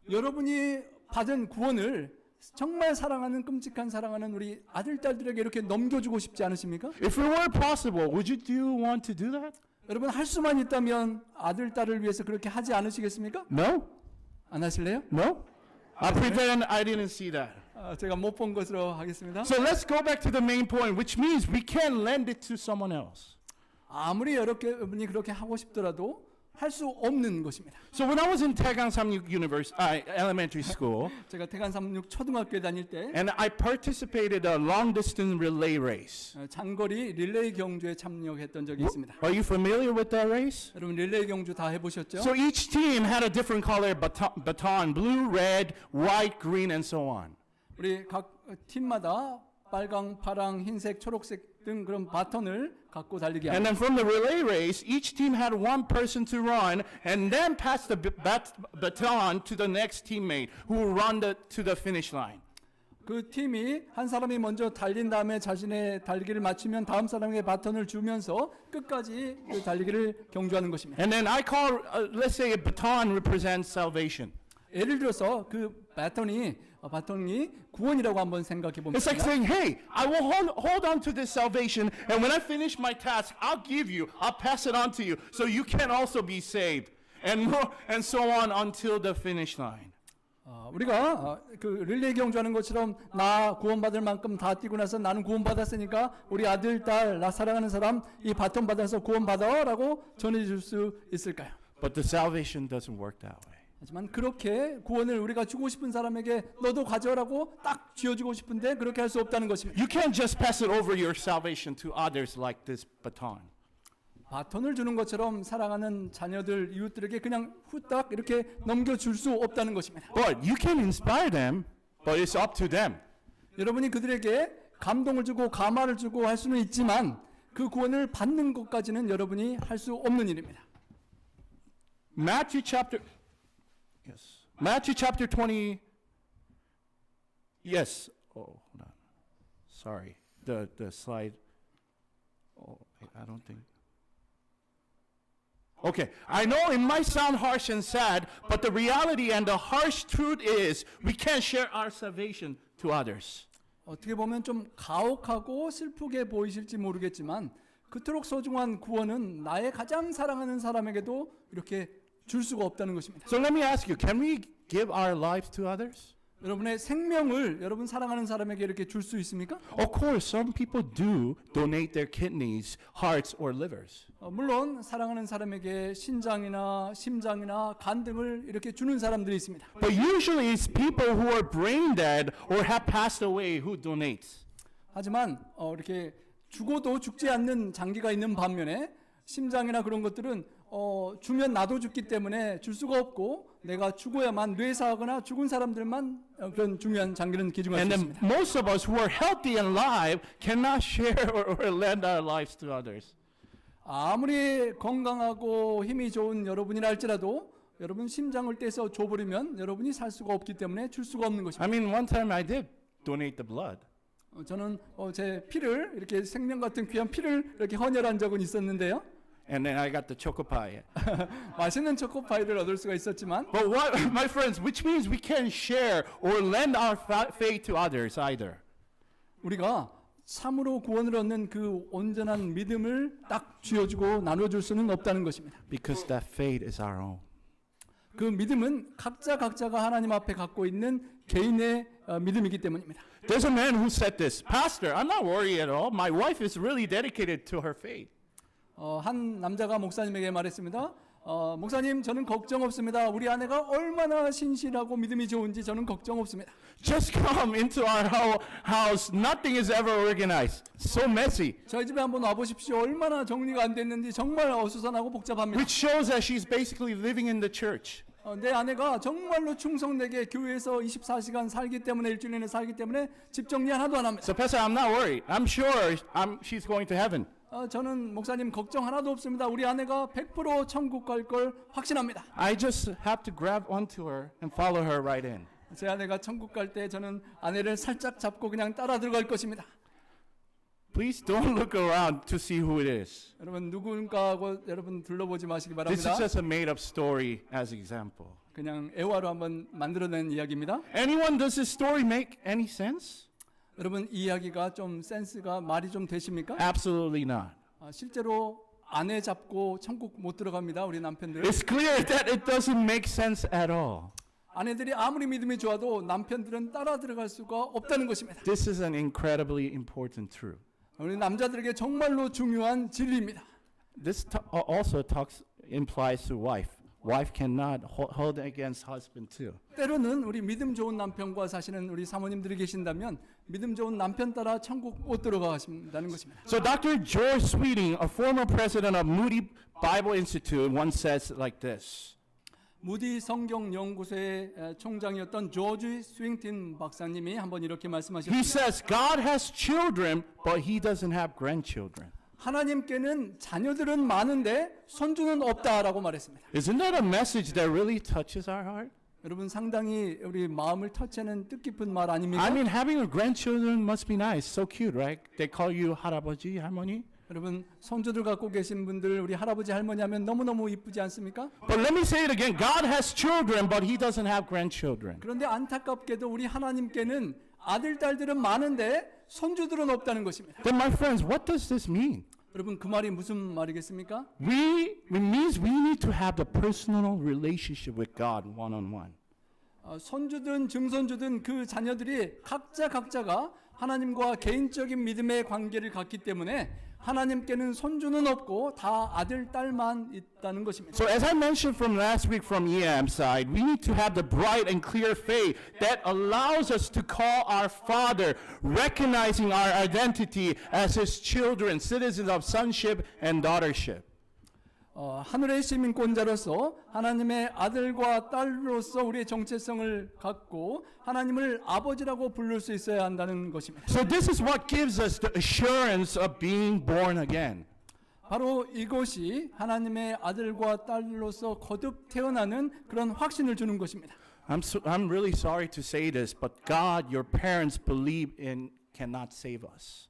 여러분이 받은 구원을 정말 사랑하는 끔찍한 사랑하는 우리 아들 딸들에게 이렇게 넘겨주고 싶지 않으십니까? If it were possible, would you want to do that? 여러분 할 수만 있다면 아들 딸을 위해서 그렇게 하지 않으시겠습니까? No? 안 하실래요? No? I pretend I didn't see that. 제가 못 본 것으로 하겠습니다. So let's go back to the main point, which means we can lend it to someone else. 아무리 여러분이 그렇게 하고 싶더라도 할 수 없는 것입니다. So when I was in Taegang Samyuk Elementary School, 제가 태간 36 초등학교에 다닐 때 and I participated in a long distance relay race. 장거리 릴레이 경주에 참여했던 적이 있습니다. Are you familiar with that race? 여러분 릴레이 경주 다 해보셨죠? So each team had a different color baton, blue, red, white, green, and so on. 우리 각 팀마다 빨강, 파랑, 흰색, 초록색 등 그런 바톤을 갖고 달리게 And 합니다. then from the relay race, each team had one person to run and then pass the baton to the next teammate who will run to the finish line. 그 팀이 한 사람이 먼저 달린 다음에 자신의 달리기를 마치면 다음 사람에게 바톤을 주면서 끝까지 그 달리기를 경주하는 것입니다. And then I call, let's say a baton represents salvation. 예를 들어서 그 바톤이 구원이라고 한번 생각해 It's like 봅니다. saying, hey, I will hold on to this salvation, and when I finish my task, I'll pass it on to you, so you can also be saved. and so on until the finish line. 우리가 그 릴레이 경주하는 것처럼 나 구원받을 만큼 다 뛰고 나서 나는 구원받았으니까 우리 아들, 딸, 나 사랑하는 사람 이 바톤 받아서 구원받아라고 전해줄 수 있을까요? But the salvation doesn't work that way. 하지만 그렇게 구원을 우리가 주고 싶은 사람에게 너도 가져라고 딱 쥐어주고 싶은데 그렇게 할 수 없다는 것입니다. You can't just pass it over your salvation to others like this baton. 바톤을 주는 것처럼 사랑하는 자녀들, 이웃들에게 그냥 후딱 이렇게 넘겨줄 수 없다는 것입니다. But you can inspire them, but it's up to them. 여러분이 그들에게 감동을 주고 감화를 주고 할 수는 있지만 그 구원을 받는 것까지는 여러분이 할 수 없는 일입니다. Matthew chapter 20. Yes. Oh, hold on. Sorry. The slide. Oh, I don't think. Okay, I know it might sound harsh and sad, but the reality and the harsh truth is we can't share our salvation to others. 어떻게 보면 좀 가혹하고 슬프게 보이실지 모르겠지만 그토록 소중한 구원은 나의 가장 사랑하는 사람에게도 이렇게 줄 수가 없다는 것입니다. So let me ask you, can we give our lives to others? 여러분의 생명을 여러분 사랑하는 사람에게 이렇게 줄 수 있습니까? Of course, some people do donate their kidneys, hearts, or livers. 물론 사랑하는 사람에게 신장이나 심장이나 간 등을 이렇게 주는 사람들이 있습니다. But usually it's people who are brain dead or have passed away who donates. 하지만 이렇게 죽어도 죽지 않는 장기가 있는 반면에 심장이나 그런 것들은 주면 나도 죽기 때문에 줄 수가 없고 내가 죽어야만 뇌사하거나 죽은 사람들만 그런 중요한 장기는 기증할 And 수 then 있습니다. most of us who are healthy and alive cannot share or lend our lives to others. 아무리 건강하고 힘이 좋은 여러분이라 할지라도 여러분 심장을 떼서 줘버리면 여러분이 살 수가 없기 때문에 줄 수가 없는 것입니다. I mean, one time I did donate the blood. 저는 제 피를 이렇게 생명 같은 귀한 피를 이렇게 헌혈한 적은 있었는데요. And then I got the choco pie. 맛있는 초코파이를 얻을 수가 있었지만 But what, my friends, which means we can't share or lend our faith to others either. 우리가 참으로 구원을 얻는 그 온전한 믿음을 딱 쥐어주고 나눠줄 수는 없다는 것입니다. Because that faith is our own. 그 믿음은 각자가 하나님 앞에 갖고 있는 개인의 믿음이기 때문입니다. There's a man who said this, Pastor, I'm not worried at all. My wife is really dedicated to her faith. 한 남자가 목사님에게 말했습니다. 목사님, 저는 걱정 없습니다. 우리 아내가 얼마나 신실하고 믿음이 좋은지 저는 걱정 없습니다. Just come into our house. Nothing is ever organized. So messy. 저희 집에 한번 와보십시오. 얼마나 정리가 안 됐는지 정말 어수선하고 복잡합니다. Which shows that she's basically living in the church. 내 아내가 정말로 충성되게 교회에서 24시간 살기 때문에 일주일 내내 살기 때문에 집 정리 하나도 안 합니다. So Pastor, I'm not worried. I'm sure she's going to heaven. 저는 목사님 걱정 하나도 없습니다. 우리 아내가 100% 천국 갈 걸 확신합니다. I just have to grab onto her and follow her right in. 제 아내가 천국 갈 때 저는 아내를 살짝 잡고 그냥 따라 들어갈 것입니다. Please don't look around to see who it is. 여러분 누군가하고 여러분 둘러보지 마시기 This is 바랍니다. just a made-up story as example. 그냥 애화로 한번 만들어낸 이야기입니다. Anyone, does this story make any sense? 여러분 이 이야기가 좀 센스가 말이 좀 되십니까? Absolutely not. 실제로 아내 잡고 천국 못 들어갑니다. 우리 남편들. It's clear that it doesn't make sense at all. 아내들이 아무리 믿음이 좋아도 남편들은 따라 들어갈 수가 없다는 것입니다. This is an incredibly important truth. 우리 남자들에게 정말로 중요한 진리입니다. This also implies to wife. Wife cannot hold against husband too. 때로는 우리 믿음 좋은 남편과 사시는 우리 사모님들이 계신다면 믿음 좋은 남편 따라 천국 못 들어가신다는 것입니다. So Dr. George Sweeting, a former president of Moody Bible Institute, once says like this. 무디 성경 연구소의 총장이었던 조지 스윙틴 박사님이 한번 이렇게 He 말씀하셨습니다. says God has children, but he doesn't have grandchildren. 하나님께는 자녀들은 많은데 손주는 없다라고 말했습니다. Isn't that a message that really touches our heart? 여러분 상당히 우리 마음을 터치하는 뜻깊은 말 아닙니까? I mean, having a grandchildren must be nice, so cute, right? They call you 할아버지, 할머니. 여러분 손주들 갖고 계신 분들 우리 할아버지 할머니 하면 너무너무 이쁘지 않습니까? But let me say it again. God has children, but he doesn't have grandchildren. 그런데 안타깝게도 우리 하나님께는 아들 딸들은 많은데 손주들은 없다는 것입니다. Then my friends, what does this mean? 여러분 그 말이 무슨 말이겠습니까? It means we need to have the personal relationship with God one-on-one. 손주든 증손주든 그 자녀들이 각자가 하나님과 개인적인 믿음의 관계를 갖기 때문에 하나님께는 손주는 없고 다 아들, 딸만 있다는 것입니다. So as I mentioned from last week from EM side, we need to have the bright and clear faith that allows us to call our Father, recognizing our identity as His children, citizens of sonship and daughtership. 하늘의 시민권자로서 하나님의 아들과 딸로서 우리의 정체성을 갖고 하나님을 아버지라고 부를 수 있어야 한다는 것입니다. So this is what gives us the assurance of being born again. 바로 이것이 하나님의 아들과 딸로서 거듭 태어나는 그런 확신을 주는 것입니다. I'm really sorry to say this, but God, your parents believe in cannot save us.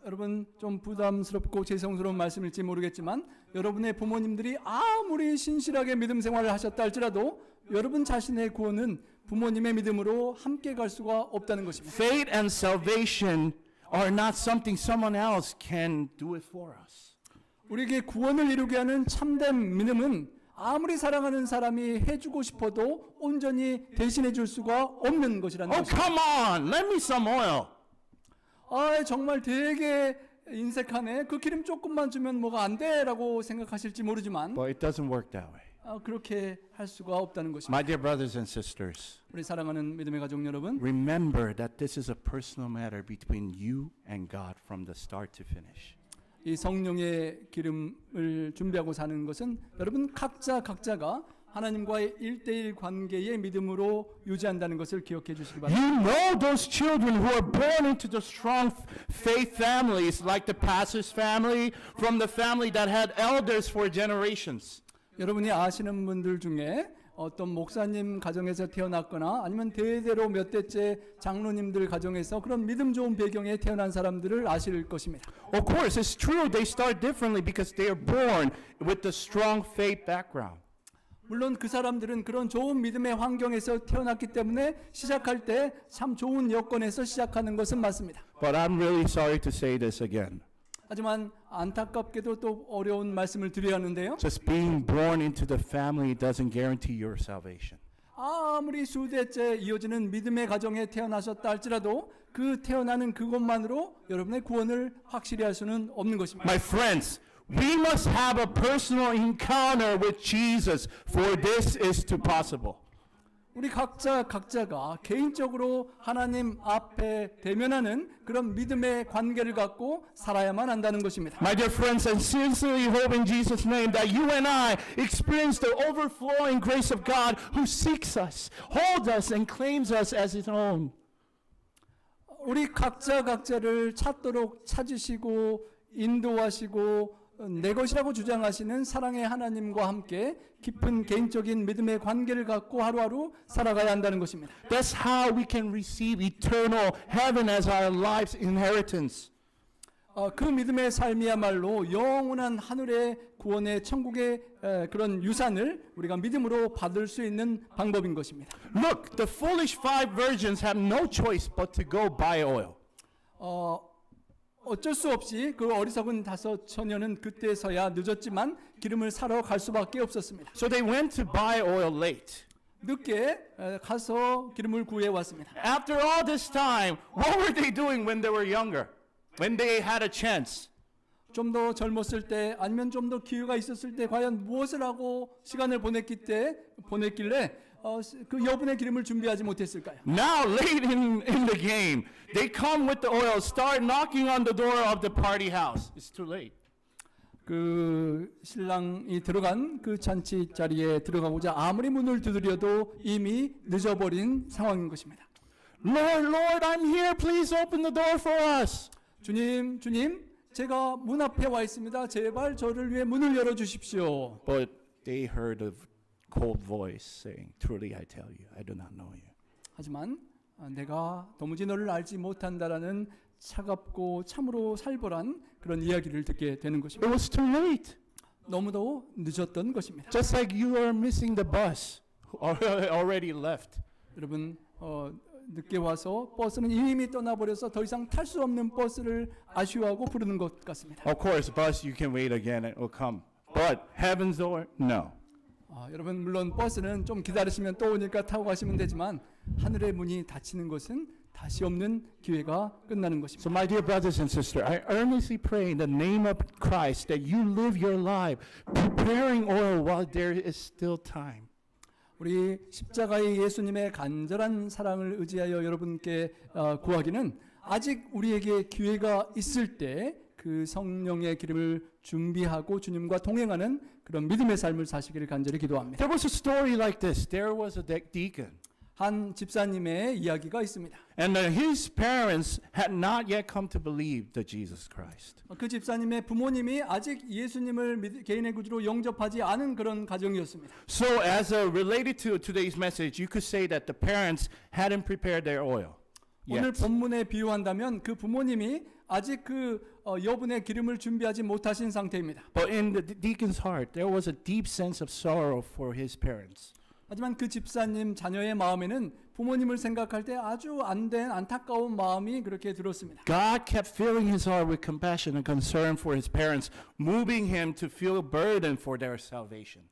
여러분 좀 부담스럽고 죄송스러운 말씀일지 모르겠지만 여러분의 부모님들이 아무리 신실하게 믿음 생활을 하셨다 할지라도 여러분 자신의 구원은 부모님의 믿음으로 함께 갈 수가 없다는 것입니다. Faith and salvation are not something someone else can do it for us. 우리에게 구원을 이루게 하는 참된 믿음은 아무리 사랑하는 사람이 해주고 싶어도 온전히 대신해 줄 수가 없는 것이라는 Oh, 것입니다. come on, lend me some oil. 정말 되게 인색하네. 그 기름 조금만 주면 뭐가 안 돼라고 생각하실지 모르지만 But it doesn't work that way. 그렇게 할 수가 없다는 것입니다. My dear brothers and sisters, 우리 사랑하는 믿음의 가족 여러분, remember that this is a personal matter between you and God from the start to finish. 이 성령의 기름을 준비하고 사는 것은 여러분 각자가 하나님과의 1대1 관계의 믿음으로 유지한다는 것을 기억해 주시기 바랍니다. You know those children who are born into the strong faith families like the pastor's family, from the family that had elders for generations. 여러분이 아시는 분들 중에 어떤 목사님 가정에서 태어났거나 아니면 대대로 몇 대째 장로님들 가정에서 그런 믿음 좋은 배경에 태어난 사람들을 아실 것입니다. Of course, it's true they start differently because they are born with the strong faith background. 물론 그 사람들은 그런 좋은 믿음의 환경에서 태어났기 때문에 시작할 때 참 좋은 여건에서 시작하는 것은 맞습니다. But I'm really sorry to say this again. 하지만 안타깝게도 또 어려운 말씀을 드려야 하는데요. Just being born into the family doesn't guarantee your salvation. 아무리 수대째 이어지는 믿음의 가정에 태어나셨다 할지라도 그 태어나는 그것만으로 여러분의 구원을 확실히 할 수는 없는 것입니다. My friends, we must have a personal encounter with Jesus for this is to possible. 우리 각자가 개인적으로 하나님 앞에 대면하는 그런 믿음의 관계를 갖고 살아야만 한다는 것입니다. My dear friends, I sincerely hope in Jesus' name that you and I experience the overflowing grace of God who seeks us, holds us, and claims us as His own. 우리 각자를 찾도록 찾으시고 인도하시고 내 것이라고 주장하시는 사랑의 하나님과 함께 깊은 개인적인 믿음의 관계를 갖고 하루하루 살아가야 한다는 것입니다. That's how we can receive eternal heaven as our life's inheritance. 그 믿음의 삶이야말로 영원한 하늘의 구원의 천국의 그런 유산을 우리가 믿음으로 받을 수 있는 방법인 것입니다. Look, the foolish 5 virgins have no choice but to go buy oil. 어쩔 수 없이 그 어리석은 5 처녀는 그때서야 늦었지만 기름을 사러 갈 수밖에 없었습니다. So they went to buy oil late. 늦게 가서 기름을 구해 왔습니다. After all this time, what were they doing when they were younger? When they had a chance? 좀 더 젊었을 때 아니면 좀 더 기회가 있었을 때 과연 무엇을 하고 시간을 보냈길래 그 여분의 기름을 준비하지 못했을까요? Now, late in the game, they come with the oil, start knocking on the door of the party house. It's too late. 그 신랑이 들어간 그 잔치 자리에 들어가고자 아무리 문을 두드려도 이미 늦어버린 상황인 것입니다. Lord, I'm here. Please open the door for us. 주님, 제가 문 앞에 와 있습니다. 제발 저를 위해 문을 열어 주십시오. But they heard a cold voice saying, Truly I tell you, I do not know you. 하지만 내가 도무지 너를 알지 못한다라는 차갑고 참으로 살벌한 그런 이야기를 듣게 되는 것입니다. It was too late. 너무도 늦었던 것입니다. Just like you are missing the bus already left. 여러분 늦게 와서 버스는 이미 떠나버려서 더 이상 탈 수 없는 버스를 아쉬워하고 부르는 것 같습니다. Of course, bus, you can wait again, it will come. But heaven's door, no. 여러분 물론 버스는 좀 기다리시면 또 오니까 타고 가시면 되지만 하늘의 문이 닫히는 것은 다시 없는 기회가 끝나는 것입니다. So my dear brothers and sisters, I earnestly pray in the name of Christ that you live your life preparing oil while there is still time. 우리 십자가의 예수님의 간절한 사랑을 의지하여 여러분께 구하기는 아직 우리에게 기회가 있을 때 그 성령의 기름을 준비하고 주님과 동행하는 그런 믿음의 삶을 사시기를 간절히 기도합니다. There was a story like this. There was a deacon. 한 집사님의 이야기가 있습니다. And his parents had not yet come to believe the Jesus Christ. 그 집사님의 부모님이 아직 예수님을 개인의 구주로 영접하지 않은 그런 가정이었습니다. So as related to today's message, you could say that the parents hadn't prepared their oil 오늘 yet. 본문에 비유한다면 그 부모님이 아직 그 여분의 기름을 준비하지 못하신 상태입니다. But in the deacon's heart, there was a deep sense of sorrow for his parents. 하지만 그 집사님 자녀의 마음에는 부모님을 생각할 때 아주 안된 안타까운 마음이 그렇게 들었습니다. God kept filling his heart with compassion and concern for his parents, moving him to feel a burden for their salvation.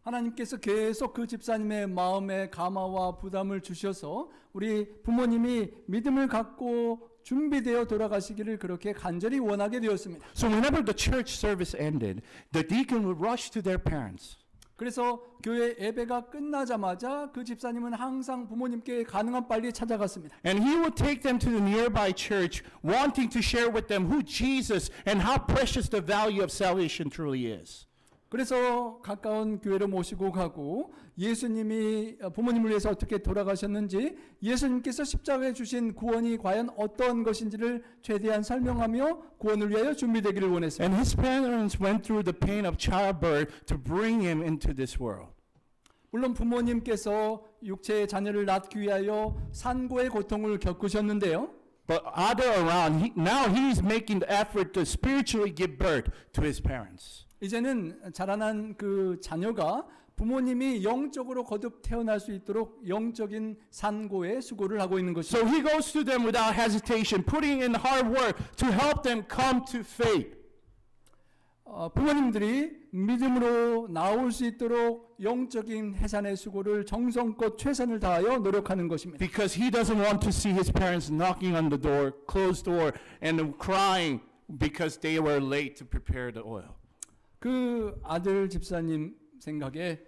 하나님께서 계속 그 집사님의 마음에 감화와 부담을 주셔서 우리 부모님이 믿음을 갖고 준비되어 돌아가시기를 그렇게 간절히 원하게 되었습니다. So whenever the church service ended, the deacon would rush to their parents. 그래서 교회 예배가 끝나자마자 그 집사님은 항상 부모님께 가능한 빨리 찾아갔습니다. And he would take them to the nearby church, wanting to share with them who Jesus and how precious the value of salvation truly is. 그래서 가까운 교회로 모시고 가고 예수님이 부모님을 위해서 어떻게 돌아가셨는지 예수님께서 십자가에 주신 구원이 과연 어떤 것인지를 최대한 설명하며 구원을 위하여 준비되기를 원했습니다. And his parents went through the pain of childbirth to bring him into this world. 물론 부모님께서 육체의 자녀를 낳기 위하여 산고의 고통을 겪으셨는데요. But other around, now he's making the effort to spiritually give birth to his parents. 이제는 자라난 그 자녀가 부모님이 영적으로 거듭 태어날 수 있도록 영적인 산고에 수고를 하고 있는 것이죠. So he goes to them without hesitation, putting in hard work to help them come to faith. 부모님들이 믿음으로 나올 수 있도록 영적인 해산의 수고를 정성껏 최선을 다하여 노력하는 것입니다. Because he doesn't want to see his parents knocking on the door, closed door, and crying because they were late to prepare the oil. 그 아들 집사님 생각에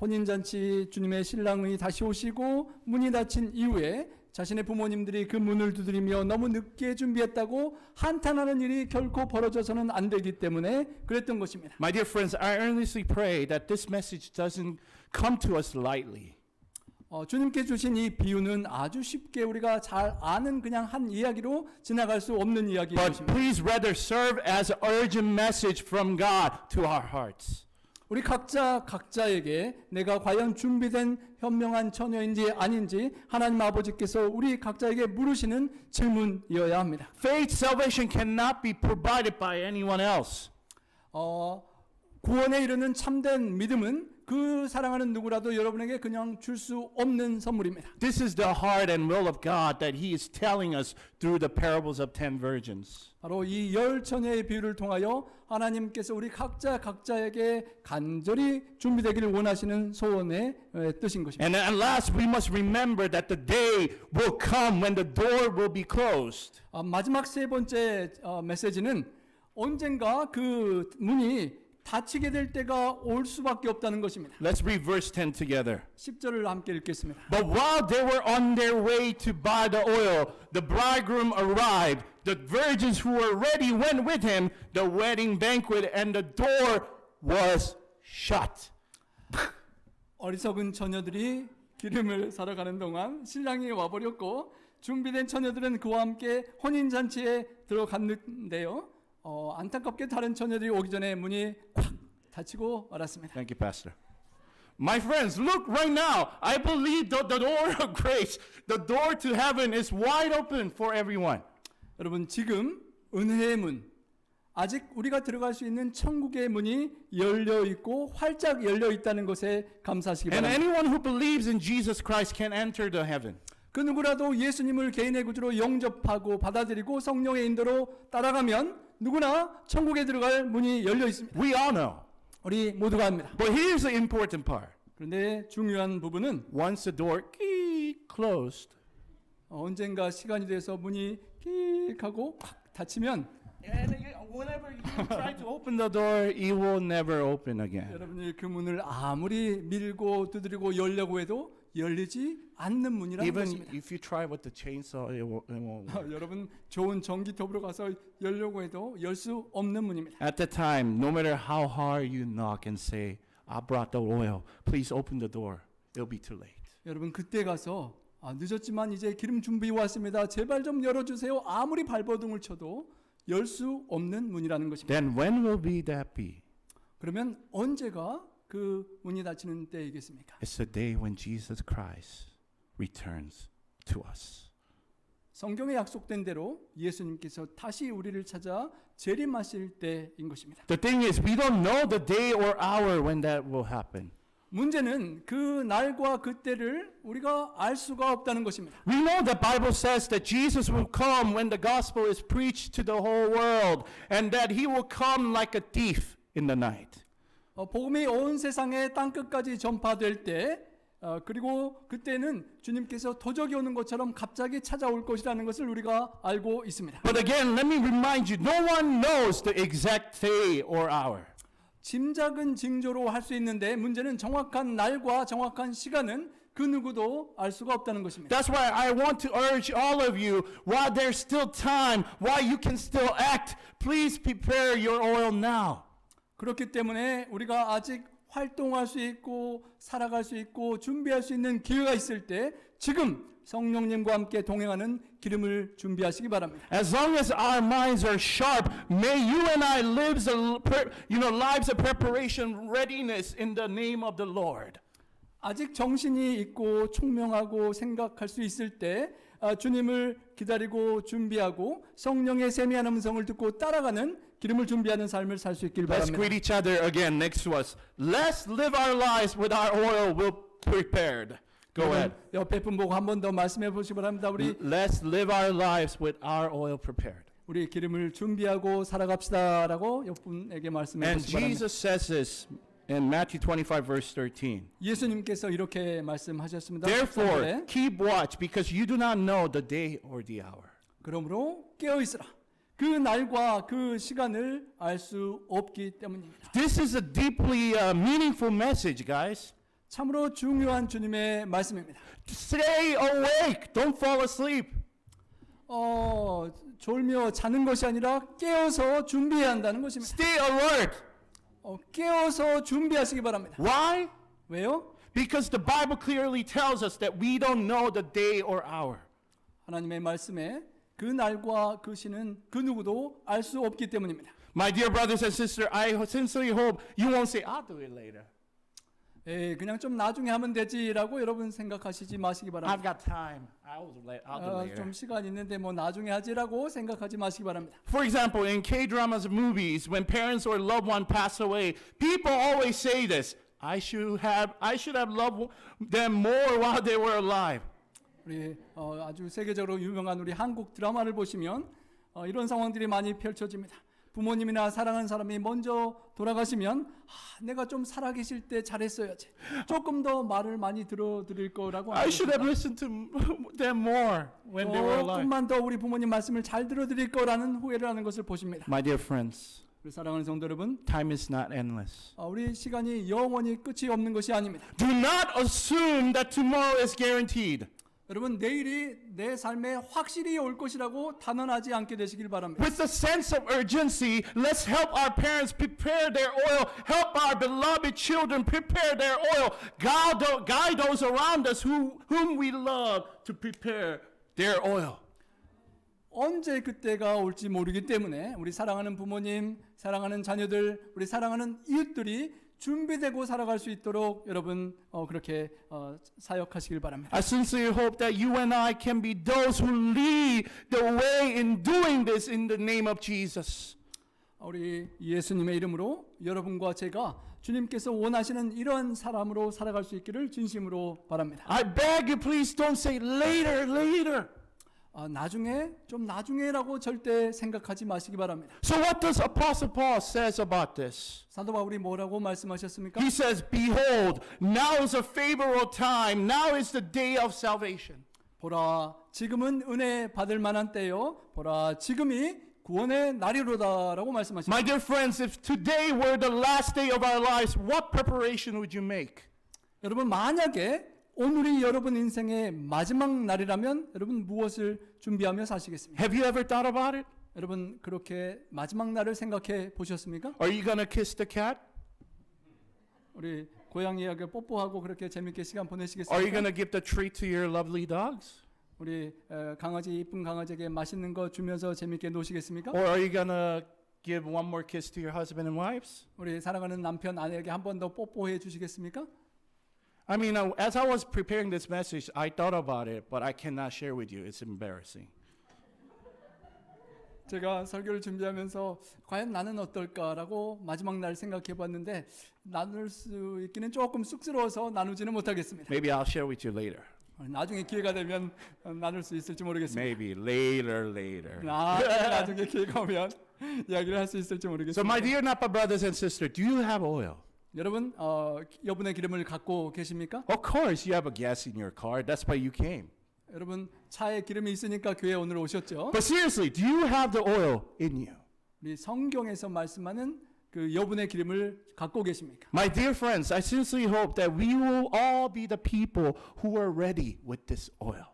혼인잔치 주님의 신랑이 다시 오시고 문이 닫힌 이후에 자신의 부모님들이 그 문을 두드리며 너무 늦게 준비했다고 한탄하는 일이 결코 벌어져서는 안 되기 때문에 그랬던 것입니다. My dear friends, I earnestly pray that this message doesn't come to us lightly. 주님께 주신 이 비유는 아주 쉽게 우리가 잘 아는 그냥 한 이야기로 지나갈 수 없는 이야기인 But 것입니다. please rather serve as an urgent message from God to our hearts. 우리 각자에게 내가 과연 준비된 현명한 처녀인지 아닌지 하나님 아버지께서 우리 각자에게 물으시는 질문이어야 합니다. Faith, salvation cannot be provided by anyone else. 구원에 이르는 참된 믿음은 그 사랑하는 누구라도 여러분에게 그냥 줄 수 없는 선물입니다. This is the heart and will of God that He is telling us through the parables of 10 virgins. 바로 이 열 처녀의 비유를 통하여 하나님께서 우리 각자에게 간절히 준비되기를 원하시는 소원의 뜻인 것입니다. And last, we must remember that the day will come when the door will be closed. 마지막 세 번째 메시지는 언젠가 그 문이 닫히게 될 때가 올 수밖에 없다는 것입니다. Let's read verse 10 together. 10절을 함께 읽겠습니다. But while they were on their way to buy the oil, the bridegroom arrived. The virgins who were ready went with him, the wedding banquet, and the door was shut. 어리석은 처녀들이 기름을 사러 가는 동안 신랑이 와버렸고 준비된 처녀들은 그와 함께 혼인잔치에 들어갔는데요. 안타깝게 다른 처녀들이 오기 전에 문이 콱 닫히고 말았습니다. Thank you, Pastor. My friends, look right now. I believe the door of grace, the door to heaven is wide open for everyone. 여러분 지금 은혜의 문, 아직 우리가 들어갈 수 있는 천국의 문이 열려 있고 활짝 열려 있다는 것에 감사하시기 And 바랍니다. anyone who believes in Jesus Christ can enter the heaven. 그 누구라도 예수님을 개인의 구주로 영접하고 받아들이고 성령의 인도로 따라가면 누구나 천국에 들어갈 문이 열려 있습니다. We all know. 우리 모두가 압니다. But here's the important part. 그런데 중요한 부분은 Once the door closed, 언젠가 시간이 돼서 문이 끽 하고 콱 닫히면 and whenever you try to open the door, it will never open again. 여러분이 그 문을 아무리 밀고 두드리고 열려고 해도 열리지 않는 문이라는 Even 것입니다. if you try with the chainsaw, it won't work. 여러분 좋은 전기톱으로 가서 열려고 해도 열 수 없는 문입니다. At that time, no matter how hard you knock and say, I brought the oil, please open the door, it'll be too late. 여러분 그때 가서 늦었지만 이제 기름 준비 왔습니다. 제발 좀 열어주세요. 아무리 발버둥을 쳐도 열 수 없는 문이라는 것입니다. Then when will that be? 그러면 언제가 그 문이 닫히는 때이겠습니까? It's the day when Jesus Christ returns to us. 성경에 약속된 대로 예수님께서 다시 우리를 찾아 재림하실 때인 것입니다. The thing is, we don't know the day or hour when that will happen. 문제는 그 날과 그 때를 우리가 알 수가 없다는 것입니다. We know the Bible says that Jesus will come when the gospel is preached to the whole world, and that he will come like a thief in the night. 복음이 온 세상에 땅 끝까지 전파될 때 그리고 그때는 주님께서 도적이 오는 것처럼 갑자기 찾아올 것이라는 것을 우리가 알고 있습니다. But again, let me remind you, no one knows the exact day or hour. 짐작은 징조로 할 수 있는데 문제는 정확한 날과 정확한 시간은 그 누구도 알 수가 없다는 것입니다. That's why I want to urge all of you, while there's still time, while you can still act, please prepare your oil now. 그렇기 때문에 우리가 아직 활동할 수 있고 살아갈 수 있고 준비할 수 있는 기회가 있을 때 지금 성령님과 함께 동행하는 기름을 준비하시기 바랍니다. As long as our minds are sharp, may you and I lives lives of preparation, readiness in the name of the Lord. 아직 정신이 있고 총명하고 생각할 수 있을 때 주님을 기다리고 준비하고 성령의 세미한 음성을 듣고 따라가는 기름을 준비하는 삶을 살 수 있길 Let's 바랍니다. greet each other again next to us. Let's live our lives with our oil well prepared. Go ahead. 옆에 분 보고 한 번 더 말씀해 보시기 바랍니다. Let's live our lives with our oil prepared. 우리 기름을 준비하고 살아갑시다라고 옆분에게 말씀해 And 보시기 바랍니다. Jesus says this in Matthew 25 verse 13. 예수님께서 이렇게 말씀하셨습니다. Therefore, 13절에 keep watch because you do not know the day or the hour. 그러므로 깨어 있으라. 그 날과 그 시간을 알 수 없기 때문입니다. This is a deeply meaningful message, guys. 참으로 중요한 주님의 말씀입니다. Stay awake. Don't fall asleep. 졸며 자는 것이 아니라 깨어서 준비해야 한다는 것입니다. Stay alert. 깨어서 준비하시기 바랍니다. Why? 왜요? Because the Bible clearly tells us that we don't know the day or hour. 하나님의 말씀에 그 날과 그 시는 그 누구도 알 수 없기 때문입니다. My dear brothers and sisters, I sincerely hope you won't say, I'll do it later. 그냥 좀 나중에 하면 되지라고 여러분 생각하시지 마시기 I've 바랍니다. got time. I'll do later. 좀 시간 있는데 뭐 나중에 하지라고 생각하지 마시기 바랍니다. For example, in K-dramas movies, when parents or loved one pass away, people always say this, I should have loved them more while they were alive. 우리 아주 세계적으로 유명한 우리 한국 드라마를 보시면 이런 상황들이 많이 펼쳐집니다. 부모님이나 사랑하는 사람이 먼저 돌아가시면 내가 좀 살아계실 때 잘했어야지. 조금 더 말을 많이 들어드릴 거라고. I should have listened to them more when they were alive. 조금만 더 우리 부모님 말씀을 잘 들어드릴 거라는 후회를 하는 것을 보십니다. My dear friends, 우리 사랑하는 성도 여러분, time is not endless. 우리 시간이 영원히 끝이 없는 것이 아닙니다. Do not assume that tomorrow is guaranteed. 여러분 내일이 내 삶에 확실히 올 것이라고 단언하지 않게 되시길 바랍니다. With a sense of urgency, let's help our parents prepare their oil. Help our beloved children prepare their oil. Guide those around us whom we love to prepare their oil. 언제 그때가 올지 모르기 때문에 우리 사랑하는 부모님, 사랑하는 자녀들, 우리 사랑하는 이웃들이 준비되고 살아갈 수 있도록 여러분 그렇게 사역하시길 바랍니다. I sincerely hope that you and I can be those who lead the way in doing this in the name of Jesus. 우리 예수님의 이름으로 여러분과 제가 주님께서 원하시는 이런 사람으로 살아갈 수 있기를 진심으로 바랍니다. I beg you, please don't say later, later. 나중에 좀 나중에라고 절대 생각하지 마시기 바랍니다. So what does Apostle Paul says about this? 사도 바울이 뭐라고 말씀하셨습니까? He says, behold, now is a favorable time. Now is the day of salvation. 보라, 지금은 은혜 받을 만한 때요. 보라, 지금이 구원의 날이로다라고 말씀하십니다. My dear friends, if today were the last day of our lives, what preparation would you make? 여러분, 만약에 오늘이 여러분 인생의 마지막 날이라면 여러분 무엇을 준비하며 사시겠습니까? Have you ever thought about it? 여러분 그렇게 마지막 날을 생각해 보셨습니까? Are you going to kiss the cat? 우리 고양이에게 뽀뽀하고 그렇게 재밌게 시간 Are you 보내시겠습니까? going to give the treat to your lovely dogs? 우리 강아지 이쁜 강아지에게 맛있는 거 주면서 재밌게 노시겠습니까? Or are you going to give one more kiss to your husband and wives? 우리 사랑하는 남편 아내에게 한 번 더 뽀뽀해 주시겠습니까? I mean, as I was preparing this message, I thought about it, but I cannot share with you. It's embarrassing. 제가 설교를 준비하면서 과연 나는 어떨까라고 마지막 날 생각해 봤는데 나눌 수 있기는 조금 쑥스러워서 나누지는 못하겠습니다. Maybe I'll share with you later. 나중에 기회가 되면 나눌 수 있을지 모르겠습니다. Maybe later. 나중에 기회가 오면 이야기를 할 수 있을지 So, 모르겠습니다. my dear Napa brothers and sisters, do you have oil? 여러분 여분의 기름을 갖고 계십니까? Of course, you have a gas in your car. That's why you came. 여러분 차에 기름이 있으니까 교회 오늘 오셨죠? But seriously, do you have the oil in you? 우리 성경에서 말씀하는 그 여분의 기름을 갖고 계십니까? My dear friends, I sincerely hope that we will all be the people who are ready with this oil.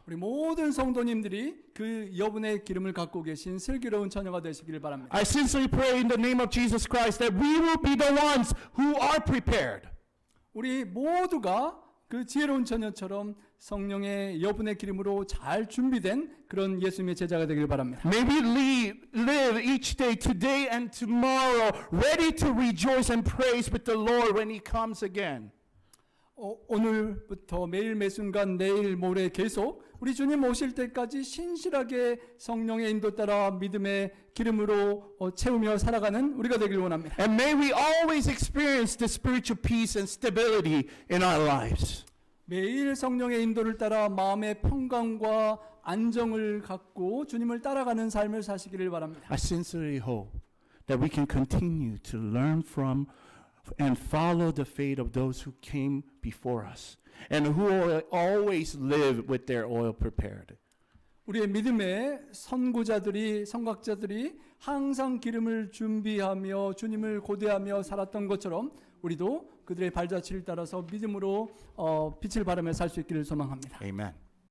우리 모든 성도님들이 그 여분의 기름을 갖고 계신 슬기로운 처녀가 되시기를 바랍니다. I sincerely pray in the name of Jesus Christ that we will be the ones who are prepared. 우리 모두가 그 지혜로운 처녀처럼 성령의 여분의 기름으로 잘 준비된 그런 예수님의 제자가 되기를 바랍니다. May we live each day, today and tomorrow, ready to rejoice and praise with the Lord when He comes again. 오늘부터 매일 매순간 내일 모레 계속 우리 주님 오실 때까지 신실하게 성령의 인도 따라 믿음의 기름으로 채우며 살아가는 우리가 되길 원합니다. And may we always experience the spiritual peace and stability in our lives. 매일 성령의 인도를 따라 마음의 평강과 안정을 갖고 주님을 따라가는 삶을 사시기를 바랍니다. I sincerely hope that we can continue to learn from and follow the fate of those who came before us and who always live with their oil prepared. 우리의 믿음의 선구자들이 선각자들이 항상 기름을 준비하며 주님을 고대하며 살았던 것처럼 우리도 그들의 발자취를 따라서 믿음으로 빛을 발하며 살 수 있기를 소망합니다. Amen.